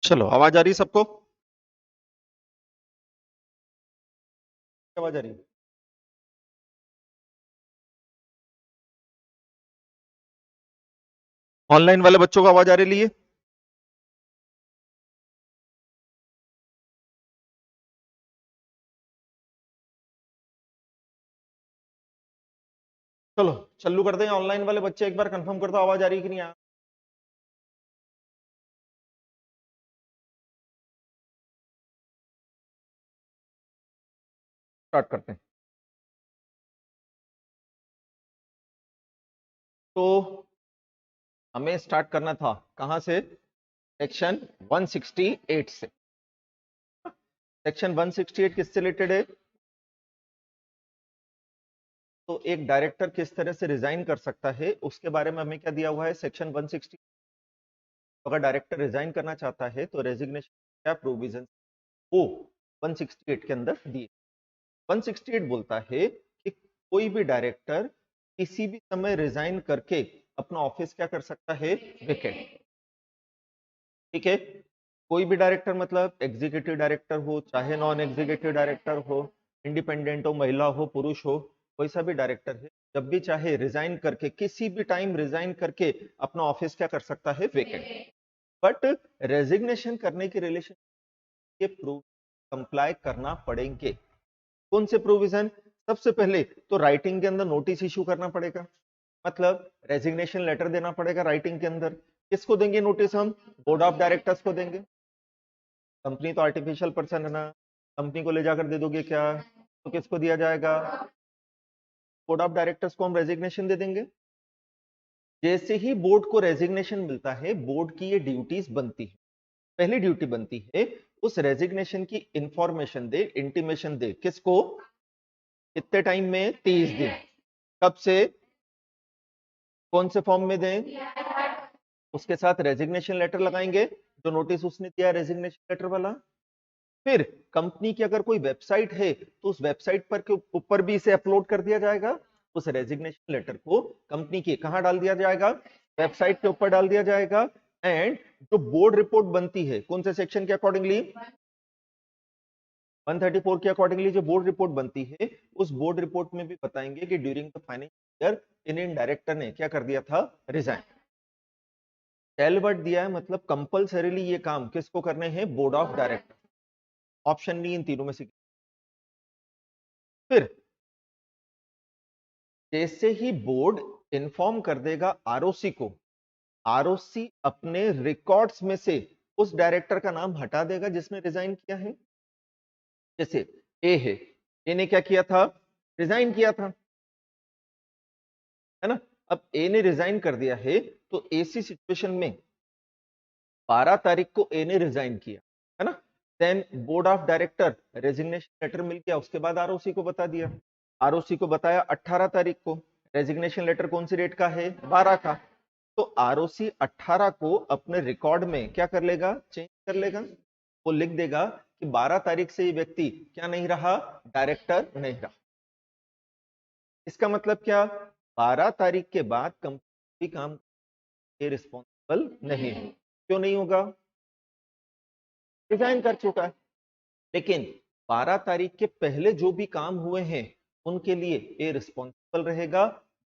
चलो, आवाज आ रही सबको? आवाज आ रही? ऑनलाइन वाले बच्चों को आवाज आ रही है? चलो चालू कर दें। ऑनलाइन वाले बच्चे एक बार कंफर्म कर दो आवाज आ रही कि नहीं आ। स्टार्ट करते हैं। तो हमें स्टार्ट करना था कहां से? सेक्शन 168 से। सेक्शन 168 किससे रिलेटेड है? तो एक डायरेक्टर किस तरह से रिजाइन कर सकता है उसके बारे में हमें क्या दिया हुआ है सेक्शन 160। अगर डायरेक्टर रिजाइन करना चाहता है तो रेजिग्नेशन क्या प्रोविजन वो 168 के अंदर दिए। 168 बोलता है कि कोई भी डायरेक्टर किसी भी समय रिजाइन करके अपना ऑफिस क्या कर सकता है? वेकेंट। ठीक है। कोई भी डायरेक्टर मतलब एग्जीक्यूटिव डायरेक्टर हो चाहे नॉन एग्जीक्यूटिव डायरेक्टर हो, इंडिपेंडेंट हो, महिला हो, पुरुष हो, कोई सा भी डायरेक्टर है जब भी चाहे रिजाइन करके किसी भी टाइम रिजाइन करके अपना ऑफिस क्या कर सकता है? वेकेंट। बट रेजिग्नेशन करने के रिलेशन के प्रूफ कंप्लाई करना पड़ेंगे। कौन से प्रोविजन? सबसे पहले तो राइटिंग के अंदर नोटिस इशू करना पड़ेगा, मतलब रेजिग्नेशन लेटर देना पड़ेगा राइटिंग के अंदर। किसको देंगे नोटिस? हम बोर्ड ऑफ डायरेक्टर्स को देंगे। कंपनी तो आर्टिफिशियल पर्सन है ना, कंपनी को ले जाकर दे दोगे क्या? तो किसको दिया जाएगा? बोर्ड ऑफ डायरेक्टर्स को हम रेजिग्नेशन दे देंगे। जैसे ही बोर्ड को रेजिग्नेशन मिलता है बोर्ड की ये ड्यूटीज बनती है। पहली ड्यूटी बनती है उस रेजिग्नेशन की इंफॉर्मेशन दे, इंटीमेशन दे। किसको? कितने टाइम में? 30 दिन। कब से? कौन से फॉर्म में दें? उसके साथ रेजिग्नेशन लेटर लगाएंगे जो नोटिस उसने दिया रेजिग्नेशन लेटर वाला। फिर कंपनी की अगर कोई वेबसाइट है तो उस वेबसाइट पर के ऊपर भी इसे अपलोड कर दिया जाएगा। उस रेजिग्नेशन लेटर को कंपनी की कहां डाल दिया जाएगा? वेबसाइट के ऊपर डाल दिया जाएगा। एंड जो बोर्ड रिपोर्ट बनती है कौन से सेक्शन के अकॉर्डिंगली? 134 के अकॉर्डिंगली जो बोर्ड रिपोर्ट बनती है उस बोर्ड रिपोर्ट में भी बताएंगे कि during the financial year in director ने क्या कर दिया था? रिजाइन। टेल वर्ड दिया है मतलब कंपलसरीली ये काम किसको करने हैं? Board of director. ऑप्शन नहीं इन तीनों में से। फिर जैसे ही बोर्ड इन्फॉर्म कर देगा आरओसी को, आरओसी अपने रिकॉर्ड्स में से उस डायरेक्टर का नाम हटा देगा जिसने रिजाइन किया है। जैसे ए है, ए ने क्या किया था? रिजाइन किया था, है ना। अब ए ने रिजाइन कर दिया है तो ऐसी सिचुएशन में 12 तारीख को ए ने रिजाइन किया, है ना। Then board of director resignation letter मिल गया, उसके बाद आरओसी को बता दिया। आरओसी को बताया 18 तारीख को। रेजिग्नेशन लेटर कौन सी डेट का है? 12 का। तो आरओसी 18 को अपने रिकॉर्ड में क्या कर लेगा? चेंज कर लेगा। वो लिख देगा कि 12 तारीख से ये व्यक्ति क्या नहीं रहा? डायरेक्टर नहीं रहा। इसका मतलब क्या? 12 तारीख के बाद कंपनी काम के रिस्पॉन्सिबल नहीं है। क्यों नहीं होगा? रिजाइन कर चुका है। लेकिन 12 तारीख के पहले जो भी काम हुए हैं उनके लिए ये रिस्पॉन्सिबल रहेगा,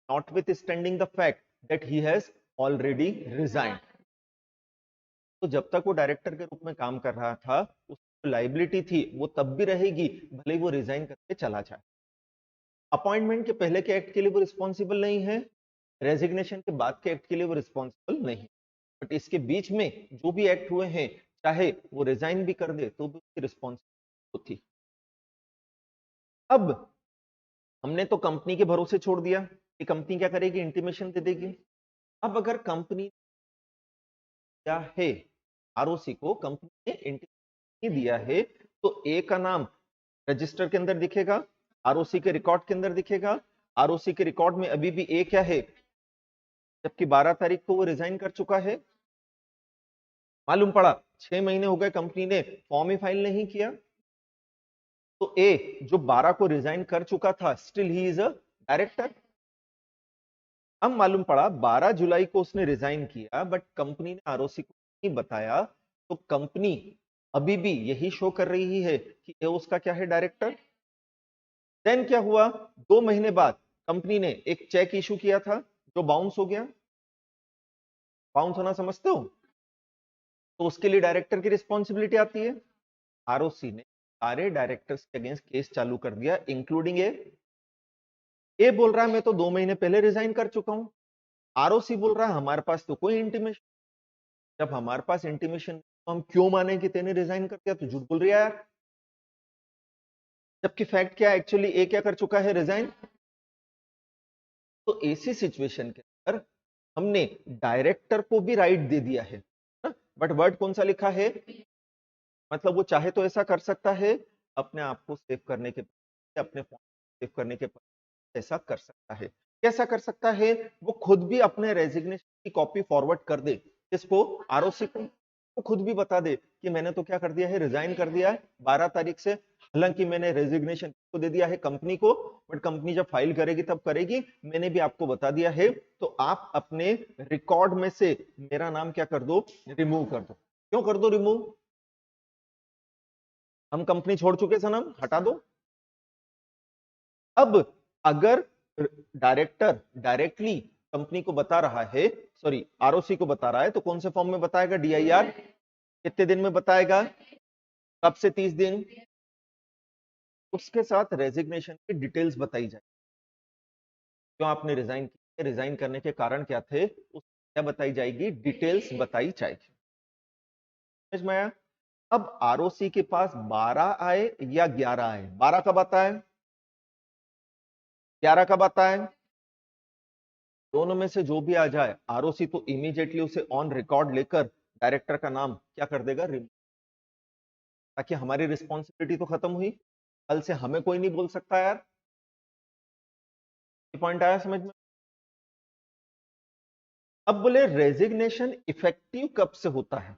not with standing the fact that he has already resign. तो जब तक वो डायरेक्टर के रूप में काम कर रहा था उसकी लाइबिलिटी थी वो तब भी रहेगी भले ही वो रिजाइन करके चला जाए। अपॉइंटमेंट के पहले के एक्ट के लिए वो रिस्पॉन्सिबल नहीं है, रेजिग्नेशन के बाद के एक्ट के लिए वो रिस्पॉन्सिबल नहीं है। बट इसके बीच में जो भी एक्ट हुए हैं चाहे वो रिजाइन भी कर दे तो भी उसकी रिस्पॉन्सिबिलिटी होती। अब हमने तो कंपनी के भरोसे छोड़ दिया कि कंपनी क्या करेगी? इंटीमेशन दे देगी। अब अगर कंपनी क्या है, आरओसी को कंपनी ने इंटीमेशन दिया है तो ए का नाम रजिस्टर के अंदर दिखेगा, आरओसी के रिकॉर्ड के अंदर दिखेगा। आरओसी के रिकॉर्ड में अभी भी ए क्या है? जबकि 12 तारीख को वो रिजाइन कर चुका है। मालूम पड़ा 6 महीने हो गए कंपनी ने फॉर्म ही फाइल नहीं किया। तो ए जो 12 को रिजाइन कर चुका था still he is a director. अब मालूम पड़ा 12 जुलाई को उसने रिजाइन किया बट कंपनी ने आरओसी को नहीं बताया तो कंपनी अभी भी यही शो कर रही है कि ये उसका क्या है, डायरेक्टर। देन क्या हुआ, 2 महीने बाद कंपनी ने एक चेक इशू किया था जो बाउंस हो गया। बाउंस होना समझते हो, तो उसके लिए डायरेक्टर की रिस्पॉन्सिबिलिटी आती है। आरओसी ने सारे डायरेक्टर्स के अगेंस्ट केस चालू कर दिया, इंक्लूडिंग ए बोल रहा है मैं तो 2 महीने पहले रिजाइन कर चुका हूं। आरओसी बोल रहा है हमारे पास तो कोई इंटीमेशन। जब हमारे पास इंटीमेशन, तो हम क्यों माने कि तेने रिजाइन कर दिया, तो झूठ बोल रही है यार। जबकि फैक्ट क्या है, एक्चुअली ए क्या कर चुका है, रिजाइन। तो ऐसी सिचुएशन के अंदर हमने डायरेक्टर को भी राइट दे दिया है, बट वर्ड कौन सा लिखा है, मतलब वो चाहे तो ऐसा कर सकता है, अपने आप को सेव करने के, अपने फोन सेव करने के ऐसा कर सकता है। कैसा कर सकता है, वो खुद भी अपने रेजिग्नेशन की कॉपी फॉरवर्ड कर दे, किसको, आरओसी को। वो खुद भी बता दे कि मैंने तो क्या कर दिया है, रिजाइन कर दिया है 12 तारीख से। हालांकि मैंने रेजिग्नेशन को दे दिया है कंपनी को, बट कंपनी जब फाइल करेगी तब करेगी, मैंने भी आपको बता दिया है। तो आप अपने रिकॉर्ड में से मेरा नाम क्या कर दो, रिमूव कर दो। क्यों कर दो रिमूव, हम कंपनी छोड़ चुके सनम, हटा दो। अब अगर डायरेक्टर डायरेक्टली कंपनी को बता रहा है, सॉरी आरओसी को बता रहा है, तो कौन से फॉर्म में बताएगा, डीआईआर। कितने दिन में बताएगा, कब से 30 दिन। उसके साथ रेजिग्नेशन की डिटेल्स बताई जाए, क्यों आपने रिजाइन किया, रिजाइन करने के कारण क्या थे, उस क्या बताई जाएगी, डिटेल्स बताई जाएगी। समझ में आया। अब आरओसी के पास 12 आए या 11 आए, 12 कब आता है, 11 कब आता है, दोनों में से जो भी आ जाए, आरओसी तो इमीडिएटली उसे ऑन रिकॉर्ड लेकर डायरेक्टर का नाम क्या कर देगा, रिमूव। ताकि हमारी रिस्पॉन्सिबिलिटी तो खत्म हुई, कल से हमें कोई नहीं बोल सकता यार। ये पॉइंट आया समझ में। अब बोले रेजिग्नेशन इफेक्टिव कब से होता है,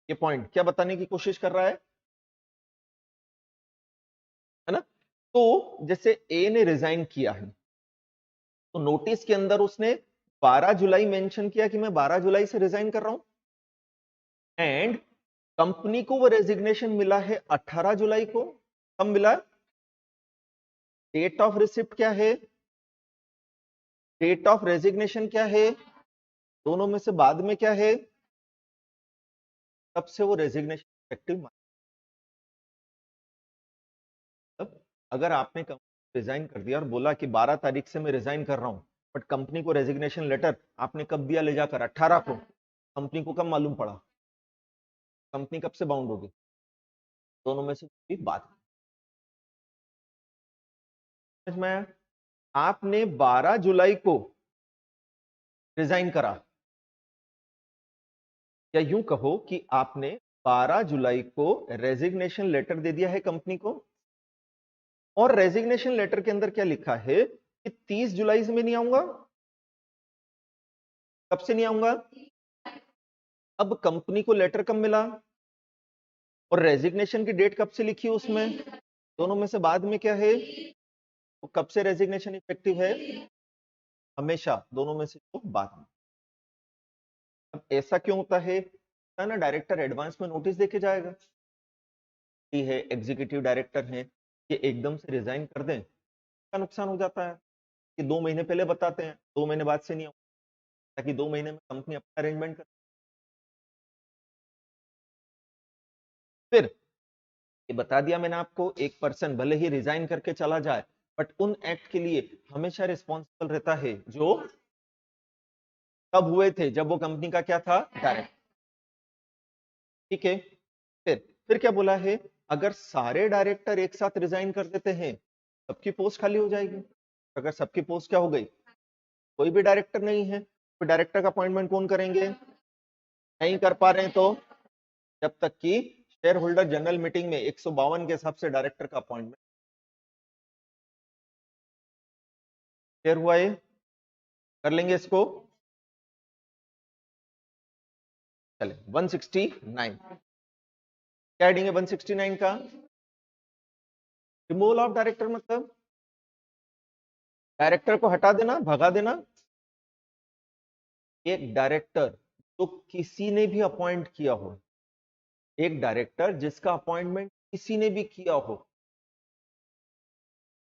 ये पॉइंट क्या बताने की कोशिश कर रहा है ना। तो जैसे ए ने रिजाइन किया है, तो नोटिस के अंदर उसने 12 जुलाई मेंशन किया कि मैं 12 जुलाई से रिजाइन कर रहा हूं, एंड कंपनी को वो रेजिग्नेशन मिला है 18 जुलाई को। कब मिला, डेट ऑफ रिसिप्ट क्या है, डेट ऑफ रेजिग्नेशन क्या है, दोनों में से बाद में क्या है, तब से वो रेजिग्नेशन इफेक्टिव। मतलब अगर आपने रिजाइन कर दिया और बोला कि 12 तारीख से मैं रिजाइन कर रहा हूं, बट कंपनी को रेजिग्नेशन लेटर आपने कब दिया, ले जाकर 18 को, कंपनी को कब मालूम पड़ा, कंपनी कब से बाउंड होगी, दोनों में से कोई बात नहीं। समझ में आया? आपने 12 जुलाई को रिजाइन करा, या यूं कहो कि आपने 12 जुलाई को रेजिग्नेशन लेटर दे दिया है कंपनी को, और रेजिग्नेशन लेटर के अंदर क्या लिखा है कि 30 जुलाई से मैं नहीं आऊंगा। कब से नहीं आऊंगा, अब कंपनी को लेटर कब मिला, और रेजिग्नेशन की डेट कब से लिखी है उसमें, दोनों में से बाद में क्या है, तो कब से रेजिग्नेशन इफेक्टिव है, हमेशा दोनों में से तो बाद में। अब ऐसा क्यों होता है ना, डायरेक्टर एडवांस में नोटिस देके जाएगा, ये है एग्जीक्यूटिव डायरेक्टर है, ये एकदम से रिजाइन कर दें, का नुकसान हो जाता है कि 2 महीने पहले बताते हैं, 2 महीने बाद से नहीं हो, ताकि 2 महीने में कंपनी अपना अरेंजमेंट कर। फिर ये बता दिया मैंने आपको, एक पर्सन भले ही रिजाइन करके चला जाए, बट उन एक्ट के लिए हमेशा रिस्पॉन्सिबल रहता है जो तब हुए थे जब वो कंपनी का क्या था, डायरेक्ट। ठीक है। फिर क्या बोला है, अगर सारे डायरेक्टर एक साथ रिजाइन कर देते हैं, सबकी पोस्ट खाली हो जाएगी। अगर सबकी पोस्ट क्या हो गई, कोई भी डायरेक्टर नहीं है, तो डायरेक्टर का अपॉइंटमेंट कौन करेंगे, नहीं कर पा रहे हैं तो, जब तक कि शेयर होल्डर जनरल मीटिंग में 152 के हिसाब से डायरेक्टर का अपॉइंटमेंट शेयर हुआ है, कर लेंगे इसको। चले 169 क्या हेडिंग है 169 का, रिमूवल ऑफ डायरेक्टर, मतलब डायरेक्टर को हटा देना, भगा देना। एक डायरेक्टर तो किसी ने भी अपॉइंट किया हो, एक डायरेक्टर जिसका अपॉइंटमेंट किसी ने भी किया हो,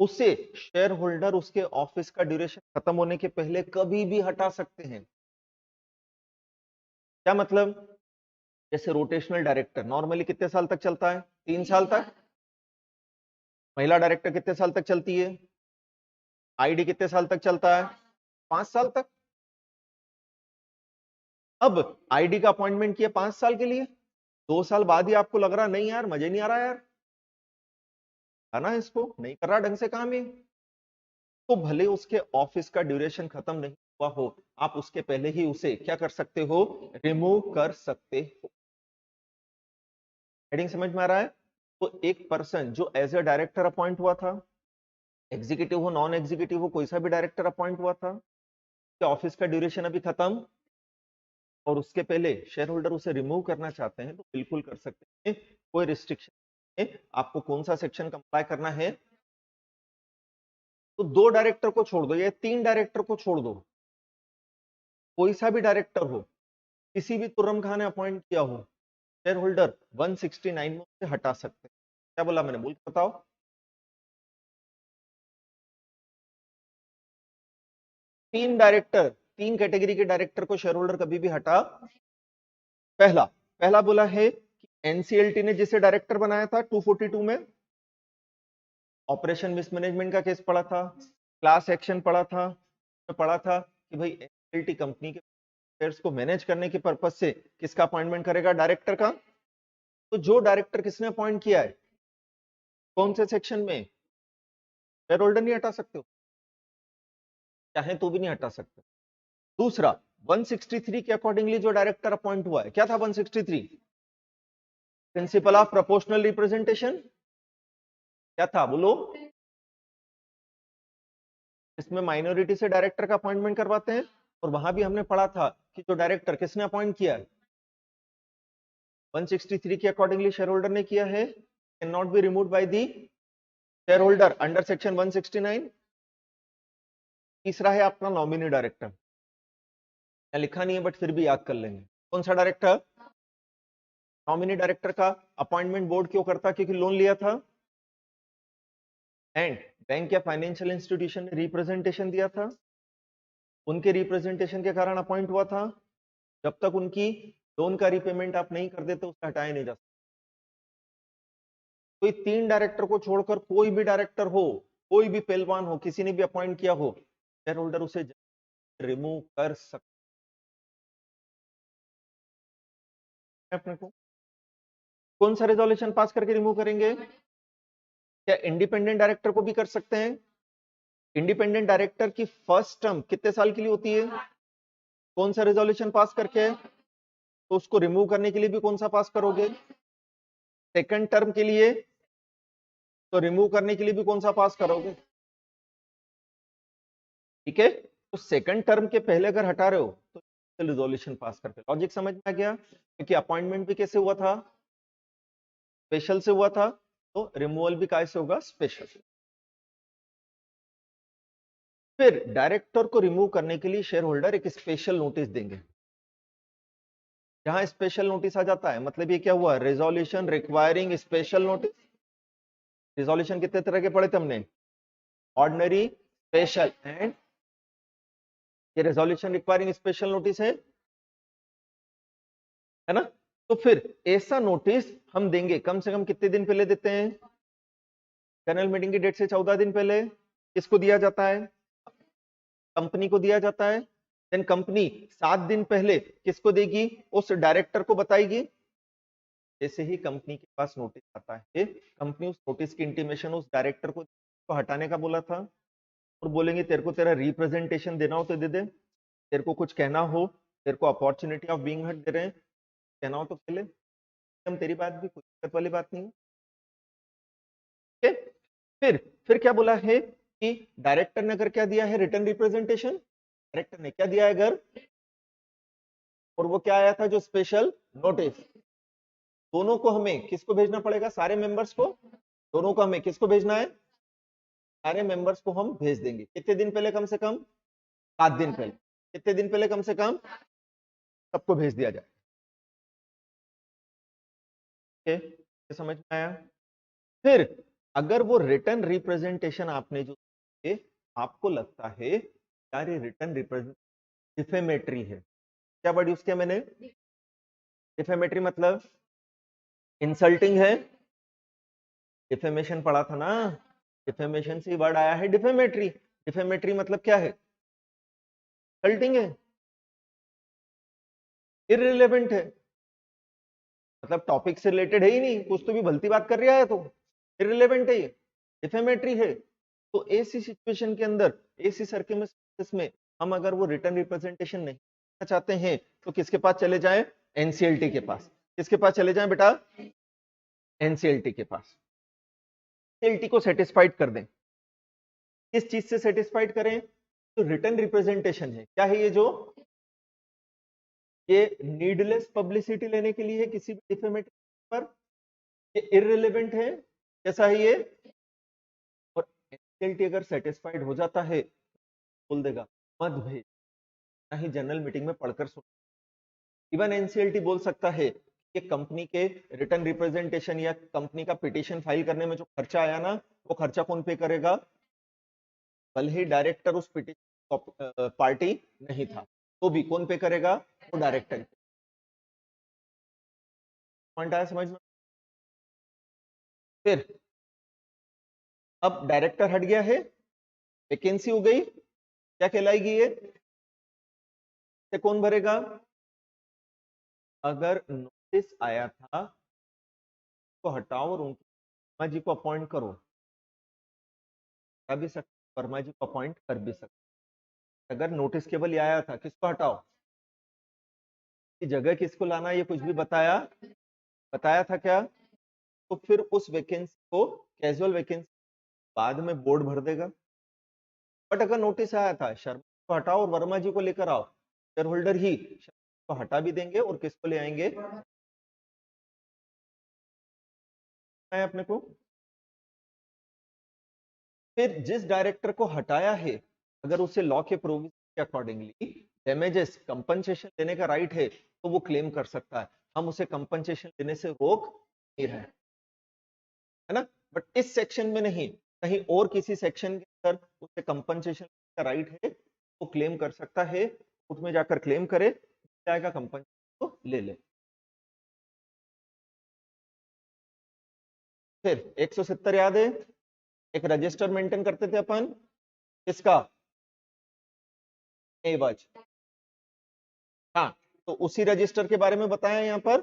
उसे शेयर होल्डर उसके ऑफिस का ड्यूरेशन खत्म होने के पहले कभी भी हटा सकते हैं। क्या मतलब? जैसे रोटेशनल डायरेक्टर नॉर्मली कितने साल तक चलता है? 3 साल तक। महिला डायरेक्टर कितने साल तक चलती है? आईडी कितने साल तक चलता है? 5 साल तक। अब आईडी का अपॉइंटमेंट किया 5 साल के लिए, 2 साल बाद ही आपको लग रहा नहीं यार मजे नहीं आ रहा यार, है ना, इसको नहीं कर रहा ढंग से काम ये, तो भले उसके ऑफिस का ड्यूरेशन खत्म नहीं हुआ हो, आप उसके पहले ही उसे क्या कर सकते हो? रिमूव कर सकते हो। हेडिंग समझ में आ रहा है? तो एक पर्सन जो एज ए डायरेक्टर अपॉइंट हुआ था, एग्जीक्यूटिव हो नॉन एग्जीक्यूटिव हो, कोई सा भी डायरेक्टर अपॉइंट हुआ था, ऑफिस का ड्यूरेशन अभी खत्म, और उसके पहले शेयर होल्डर उसे रिमूव करना चाहते हैं तो बिल्कुल कर सकते हैं, कोई रिस्ट्रिक्शन नहीं है। आपको कौन सा सेक्शन कंप्लाई करना है? तो 2 डायरेक्टर को छोड़ दो या 3 डायरेक्टर को छोड़ दो, कोई सा भी डायरेक्टर हो, किसी भी तुर्रम खां ने अपॉइंट किया हो, शेयर होल्डर 169 में उसे हटा सकते हैं। क्या बोला मैंने? बोल के बताओ। 3 डायरेक्टर, 3 कैटेगरी के डायरेक्टर को शेयर होल्डर कभी भी हटा। पहला पहला बोला है कि एनसीएलटी ने जिसे डायरेक्टर बनाया था 242 में, ऑपरेशन मिसमैनेजमेंट का केस पड़ा था, क्लास एक्शन पड़ा था, पड़ा था कि भाई एनसीएलटी कंपनी के शेयर्स को मैनेज करने के पर्पज से किसका अपॉइंटमेंट करेगा? डायरेक्टर का। तो जो डायरेक्टर किसने अपॉइंट किया है, कौन से सेक्शन में? शेयर होल्डर नहीं हटा सकते हो, चाहे तो भी नहीं हटा सकते। दूसरा 163 के अकॉर्डिंगली जो डायरेक्टर अपॉइंट हुआ है, क्या था 163? Principle of proportional representation. क्या था बोलो? इसमें माइनॉरिटी से डायरेक्टर का अपॉइंटमेंट करवाते हैं, और वहां भी हमने पढ़ा था कि जो डायरेक्टर किसने अपॉइंट किया है, 163 के अकॉर्डिंगली शेयर होल्डर ने किया है, can not be removed by the share holder under section 169। तीसरा है अपना नॉमिनी डायरेक्टर, लिखा नहीं है बट फिर भी याद कर लेंगे। कौन सा डायरेक्टर? नॉमिनी डायरेक्टर का अपॉइंटमेंट बोर्ड क्यों करता? क्योंकि लोन लिया था, एंड बैंक या फाइनेंशियल इंस्टीट्यूशन ने रिप्रेजेंटेशन दिया था, उनके रिप्रेजेंटेशन के कारण अपॉइंट हुआ था। जब तक उनकी लोन का रीपेमेंट आप नहीं कर देते उसे हटाया नहीं जा सकता। कोई 3 डायरेक्टर को छोड़कर कोई भी डायरेक्टर हो, कोई भी पहलवान हो, किसी ने भी अपॉइंट किया हो, शेयर होल्डर उसे रिमूव कर सकते हैं। अपने को कौन सा रेजोल्यूशन पास करके रिमूव करेंगे? क्या इंडिपेंडेंट डायरेक्टर को भी कर सकते हैं? इंडिपेंडेंट डायरेक्टर की फर्स्ट टर्म कितने साल के लिए होती है? कौन सा रेजोल्यूशन पास करके? तो उसको रिमूव करने के लिए भी कौन सा पास करोगे? सेकंड टर्म के लिए, तो रिमूव करने के लिए भी कौन सा पास करोगे? ठीक है, तो सेकंड टर्म के पहले अगर हटा रहे हो तो रिजोल्यूशन पास करके। लॉजिक समझ में आ गया? क्योंकि अपॉइंटमेंट भी कैसे हुआ था? स्पेशल से हुआ था, तो रिमूवल भी कैसे होगा? स्पेशल। फिर डायरेक्टर को रिमूव करने के लिए शेयर होल्डर एक स्पेशल नोटिस देंगे। जहां स्पेशल नोटिस आ जाता है मतलब ये क्या हुआ? Resolution requiring special notice. Resolution कितने तरह के पढ़े थे हमने? ऑर्डिनरी, स्पेशल एंड ये रेजोल्यूशन रिक्वायरिंग स्पेशल नोटिस है ना। तो फिर ऐसा नोटिस हम देंगे कम से कम कितने दिन पहले देते हैं? जनरल मीटिंग की डेट से 14 दिन पहले। किसको दिया जाता है? कंपनी को दिया जाता है। देन कंपनी 7 दिन पहले किसको देगी? उस डायरेक्टर को बताएगी। जैसे ही कंपनी के पास नोटिस आता है, कंपनी उस नोटिस की इंटीमेशन उस डायरेक्टर को हटाने का बोला था, और बोलेंगे तेरे को तेरा रिप्रेजेंटेशन देना हो तो दे दे, तेरे को कुछ कहना हो, तेरे को opportunity of being heard they रहे हैं, कहना हो तो पहले हम तेरी बात भी, कोई दिक्कत वाली बात नहीं है। फिर क्या बोला है कि डायरेक्टर ने अगर क्या दिया है? Written representation. डायरेक्टर ने क्या दिया है अगर, और वो क्या आया था? जो स्पेशल नोटिस। दोनों को हमें किसको भेजना पड़ेगा? सारे मेंबर्स को। दोनों को हमें किसको भेजना है? सारे मेंबर्स को हम भेज देंगे। कितने दिन पहले? कम से कम 7 दिन पहले। कितने दिन पहले? कम से कम सबको भेज दिया जाए। ये समझ में आया? फिर अगर वो रिटर्न रिप्रेजेंटेशन आपने जो आपको लगता है यार ये रिटर्न रिप्रेजेंट डिफेमेटरी है, क्या वर्ड यूज किया मैंने? डिफेमेटरी मतलब इंसल्टिंग है। डिफेमेशन पढ़ा था ना, डिफेमेशन से वर्ड आया है डिफेमेटरी। डिफेमेटरी मतलब क्या है? इंसल्टिंग है, इररिलेवेंट है, मतलब टॉपिक से रिलेटेड है ही नहीं, कुछ तो भी भलती बात कर रहा है, तो इररिलेवेंट है, ये डिफेमेटरी है। तो ऐसी सिचुएशन के अंदर, ऐसी सर्कमस्टेंसेस में हम अगर वो रिटर्न रिप्रेजेंटेशन नहीं करना चाहते हैं तो किसके पास चले जाएं? एनसीएलटी के पास। किसके पास चले जाएं बेटा? एनसीएलटी के पास। एनसीएलटी को सेटिस्फाइड कर दें। किस चीज से सेटिस्फाइड करें? तो रिटर्न रिप्रेजेंटेशन है, क्या है ये? जो ये नीडलेस पब्लिसिटी लेने के लिए किसी भी डिफेमेटरी पर, ये इररिलेवेंट है, कैसा है ये? और एनसीएलटी अगर सेटिस्फाइड हो जाता है बोल देगा मत भेज, ना ही जनरल मीटिंग में पढ़कर सुन। इवन एनसीएलटी बोल सकता है कि कंपनी के रिटर्न रिप्रेजेंटेशन या कंपनी का पिटीशन फाइल करने में जो खर्चा आया ना, वो खर्चा कौन पे करेगा? भले ही डायरेक्टर उस पिटीशन पार्टी नहीं था, तो भी कौन पे करेगा? वो डायरेक्टर। पॉइंट आया समझ में? फिर अब डायरेक्टर हट गया है, वैकेंसी हो गई, क्या कहलाएगी ये? से कौन भरेगा? अगर नोटिस आया था तो हटाओ और उनकी वर्मा जी को अपॉइंट करो, हटा भी सकते, वर्मा जी को अपॉइंट कर भी सकते। अगर नोटिस केवल ये आया था किसको हटाओ, की जगह किसको लाना, ये कुछ भी बताया था क्या? तो फिर उस वैकेंसी को कैजुअल वैकेंसी बाद में बोर्ड भर देगा। बट अगर नोटिस आया था शर्मा को हटाओ और वर्मा जी को लेकर आओ, शेयर होल्डर ही शर्मा को हटा भी देंगे और किसको ले आएंगे? अपने को। फिर जिस डायरेक्टर को हटाया है, अगर उसे लॉ के प्रोविजन के अकॉर्डिंगली डैमेजेस कंपनसेशन देने का राइट है तो वो क्लेम कर सकता है, हम उसे कंपनसेशन देने से रोक नहीं रहे, है ना? बट इस सेक्शन में नहीं, कहीं और किसी सेक्शन के अंदर उसे कंपनसेशन का राइट है, वो क्लेम कर सकता है, कोर्ट में जाकर क्लेम करे, जाएगा कंपनसेशन तो ले ले। फिर 170 याद है, एक रजिस्टर मेंटेन करते थे अपन, किसका? एवज। हाँ, तो उसी रजिस्टर के बारे में बताया यहाँ पर,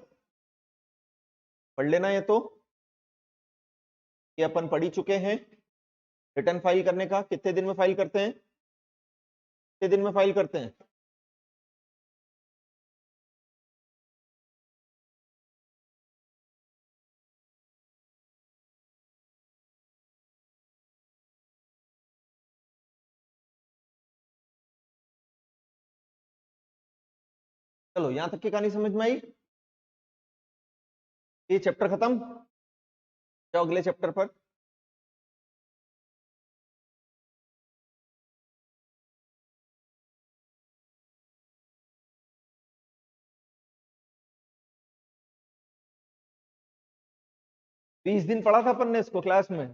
पढ़ लेना ये तो, ये अपन पढ़ ही चुके हैं। रिटर्न फाइल करने का कितने दिन में फाइल करते हैं? कितने दिन में फाइल करते हैं? चलो यहां तक की कहानी समझ में आई? ये चैप्टर खत्म, जाओ अगले चैप्टर पर। बीस दिन पढ़ा था अपन ने इसको क्लास में,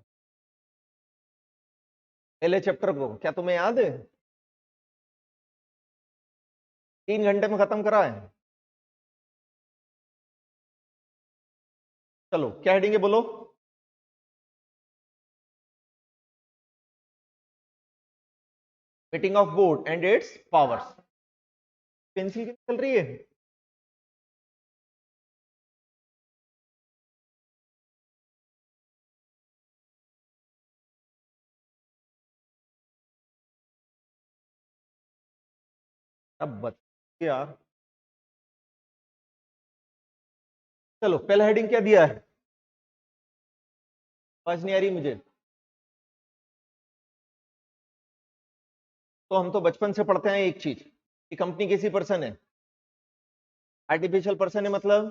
पहले चैप्टर को, क्या तुम्हें याद है? 3 घंटे में खत्म करा है। चलो क्या हेडिंग है बोलो? Meeting of board and its powers. Pencil की चल रही है? अब बच यार। चलो पहला हेडिंग क्या दिया है? आवाज नहीं आ रही मुझे। तो हम तो बचपन से पढ़ते हैं एक चीज कि कंपनी कैसी पर्सन है? आर्टिफिशियल पर्सन है, मतलब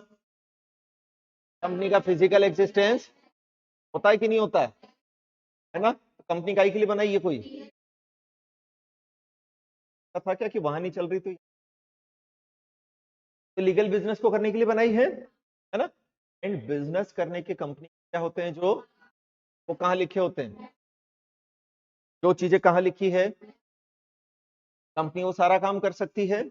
कंपनी का फिजिकल एग्जिस्टेंस होता है कि नहीं होता है ना? कंपनी काहे के लिए बनाई है? कोई था क्या कि वहां नहीं चल रही? तो तो लीगल बिजनेस को करने के लिए बनाई है ना। एंड बिजनेस करने के कंपनी क्या होते हैं, जो वो कहाँ लिखे होते हैं, जो चीजें कहाँ लिखी है, कंपनी वो सारा काम कर सकती है,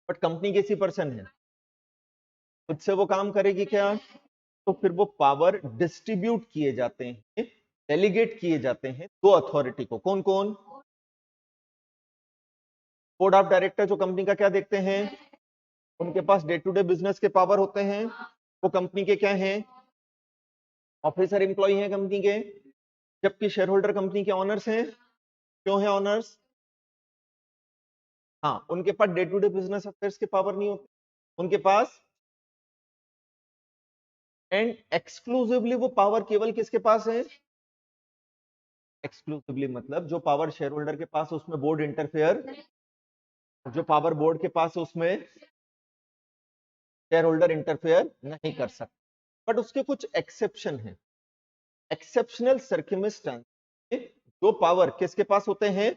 बट कंपनी किसी पर्सन है, खुद से वो काम करेगी क्या? तो फिर वो पावर डिस्ट्रीब्यूट किए जाते हैं, डेलीगेट किए जाते हैं दो अथॉरिटी को। कौन कौन? बोर्ड ऑफ डायरेक्टर जो कंपनी का क्या देखते हैं, उनके पास डे टू डे बिजनेस के पावर होते हैं। वो कंपनी के क्या हैं, ऑफिसर एम्प्लॉय हैं कंपनी के, जबकि शेयर होल्डर कंपनी के ऑनर्स हैं। क्यों है ऑनर्स? हाँ, उनके पास day to day business affairs के पावर नहीं होते उनके पास, एंड एक्सक्लूसिवली वो पावर केवल किसके पास है? एक्सक्लूसिवली मतलब जो पावर शेयर होल्डर के पास उसमें बोर्ड इंटरफेयर, जो पावर बोर्ड के पास उसमें शेयर होल्डर इंटरफेयर नहीं कर सकता। बट उसके कुछ एक्सेप्शन हैं। एक्सेप्शनल सर्कमस्टेंस, जो पावर किसके पास होते हैं,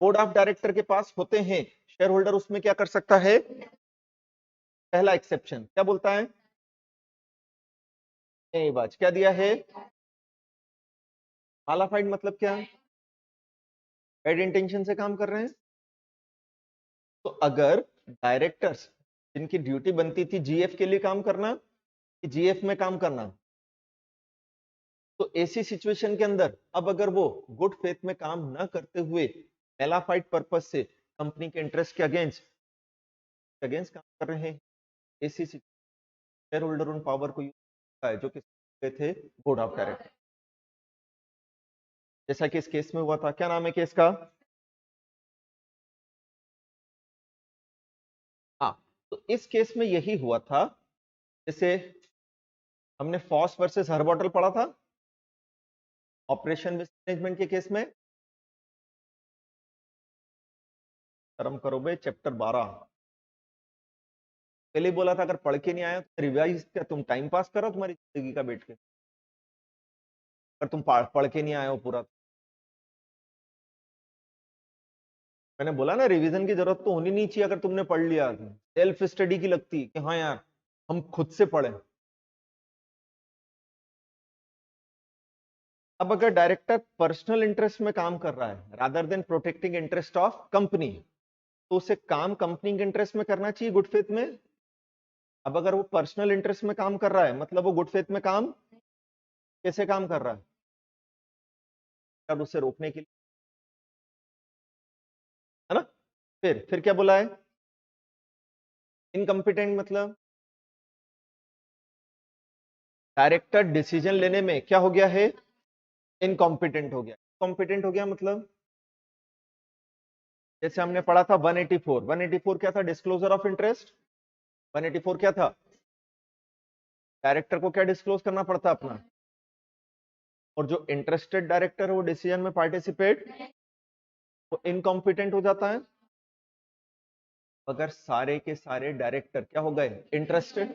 बोर्ड ऑफ डायरेक्टर के पास होते हैं, शेयर होल्डर उसमें क्या कर सकता है? पहला एक्सेप्शन क्या बोलता है? बाज क्या दिया है? क्वालिफाइड मतलब क्या? बैड इंटेंशन से काम कर रहे हैं। तो अगर डायरेक्टर्स जिनकी ड्यूटी बनती थी जीएफ के लिए काम करना, कि जीएफ में काम करना, तो ऐसी सिचुएशन के अंदर अब अगर वो गुड फेथ में काम न करते हुए मेलाफाइड पर्पस से कंपनी के इंटरेस्ट के अगेंस्ट काम कर रहे हैं, ऐसी शेयर होल्डर उन पावर को यूज करता है जो कि थे बोर्ड ऑफ डायरेक्टर। जैसा कि इस केस में हुआ था, क्या नाम है केस का? हाँ, तो इस केस में यही हुआ था। जैसे हमने फॉस वर्सेस हर्बोटल पढ़ा था ऑपरेशन मैनेजमेंट के केस में, कर्म करो बे चैप्टर 12। पहले ही बोला था अगर पढ़ के नहीं आया तो रिवाइज क्या, तुम टाइम पास करो तुम्हारी जिंदगी का बैठ के, अगर तुम पढ़ के नहीं आए हो पूरा। मैंने बोला ना रिवीजन की जरूरत तो होनी नहीं चाहिए अगर तुमने पढ़ लिया, सेल्फ स्टडी की लगती कि हाँ यार हम खुद से पढ़े। अब अगर डायरेक्टर पर्सनल इंटरेस्ट में काम कर रहा है rather than protecting interest of company, तो उसे काम कंपनी के इंटरेस्ट में करना चाहिए गुड फेथ में। अब अगर वो पर्सनल इंटरेस्ट में काम कर रहा है मतलब वो गुड फेथ में काम कैसे काम कर रहा है? तब उसे रोकने के लिए, है ना। फिर क्या बोला है? इनकम्पिटेंट मतलब डायरेक्टर डिसीजन लेने में क्या हो गया है? इनकॉम्पिटेंट हो गया। कॉम्पिटेंट हो गया मतलब जैसे हमने पढ़ा था 184 क्या था? Disclosure of interest. 184 क्या था? डायरेक्टर को क्या डिस्क्लोज करना पड़ता अपना, और जो इंटरेस्टेड डायरेक्टर है वो डिसीजन में पार्टिसिपेट, वो इनकॉम्पिटेंट हो जाता है। अगर सारे के सारे डायरेक्टर क्या हो गए? इंटरेस्टेड,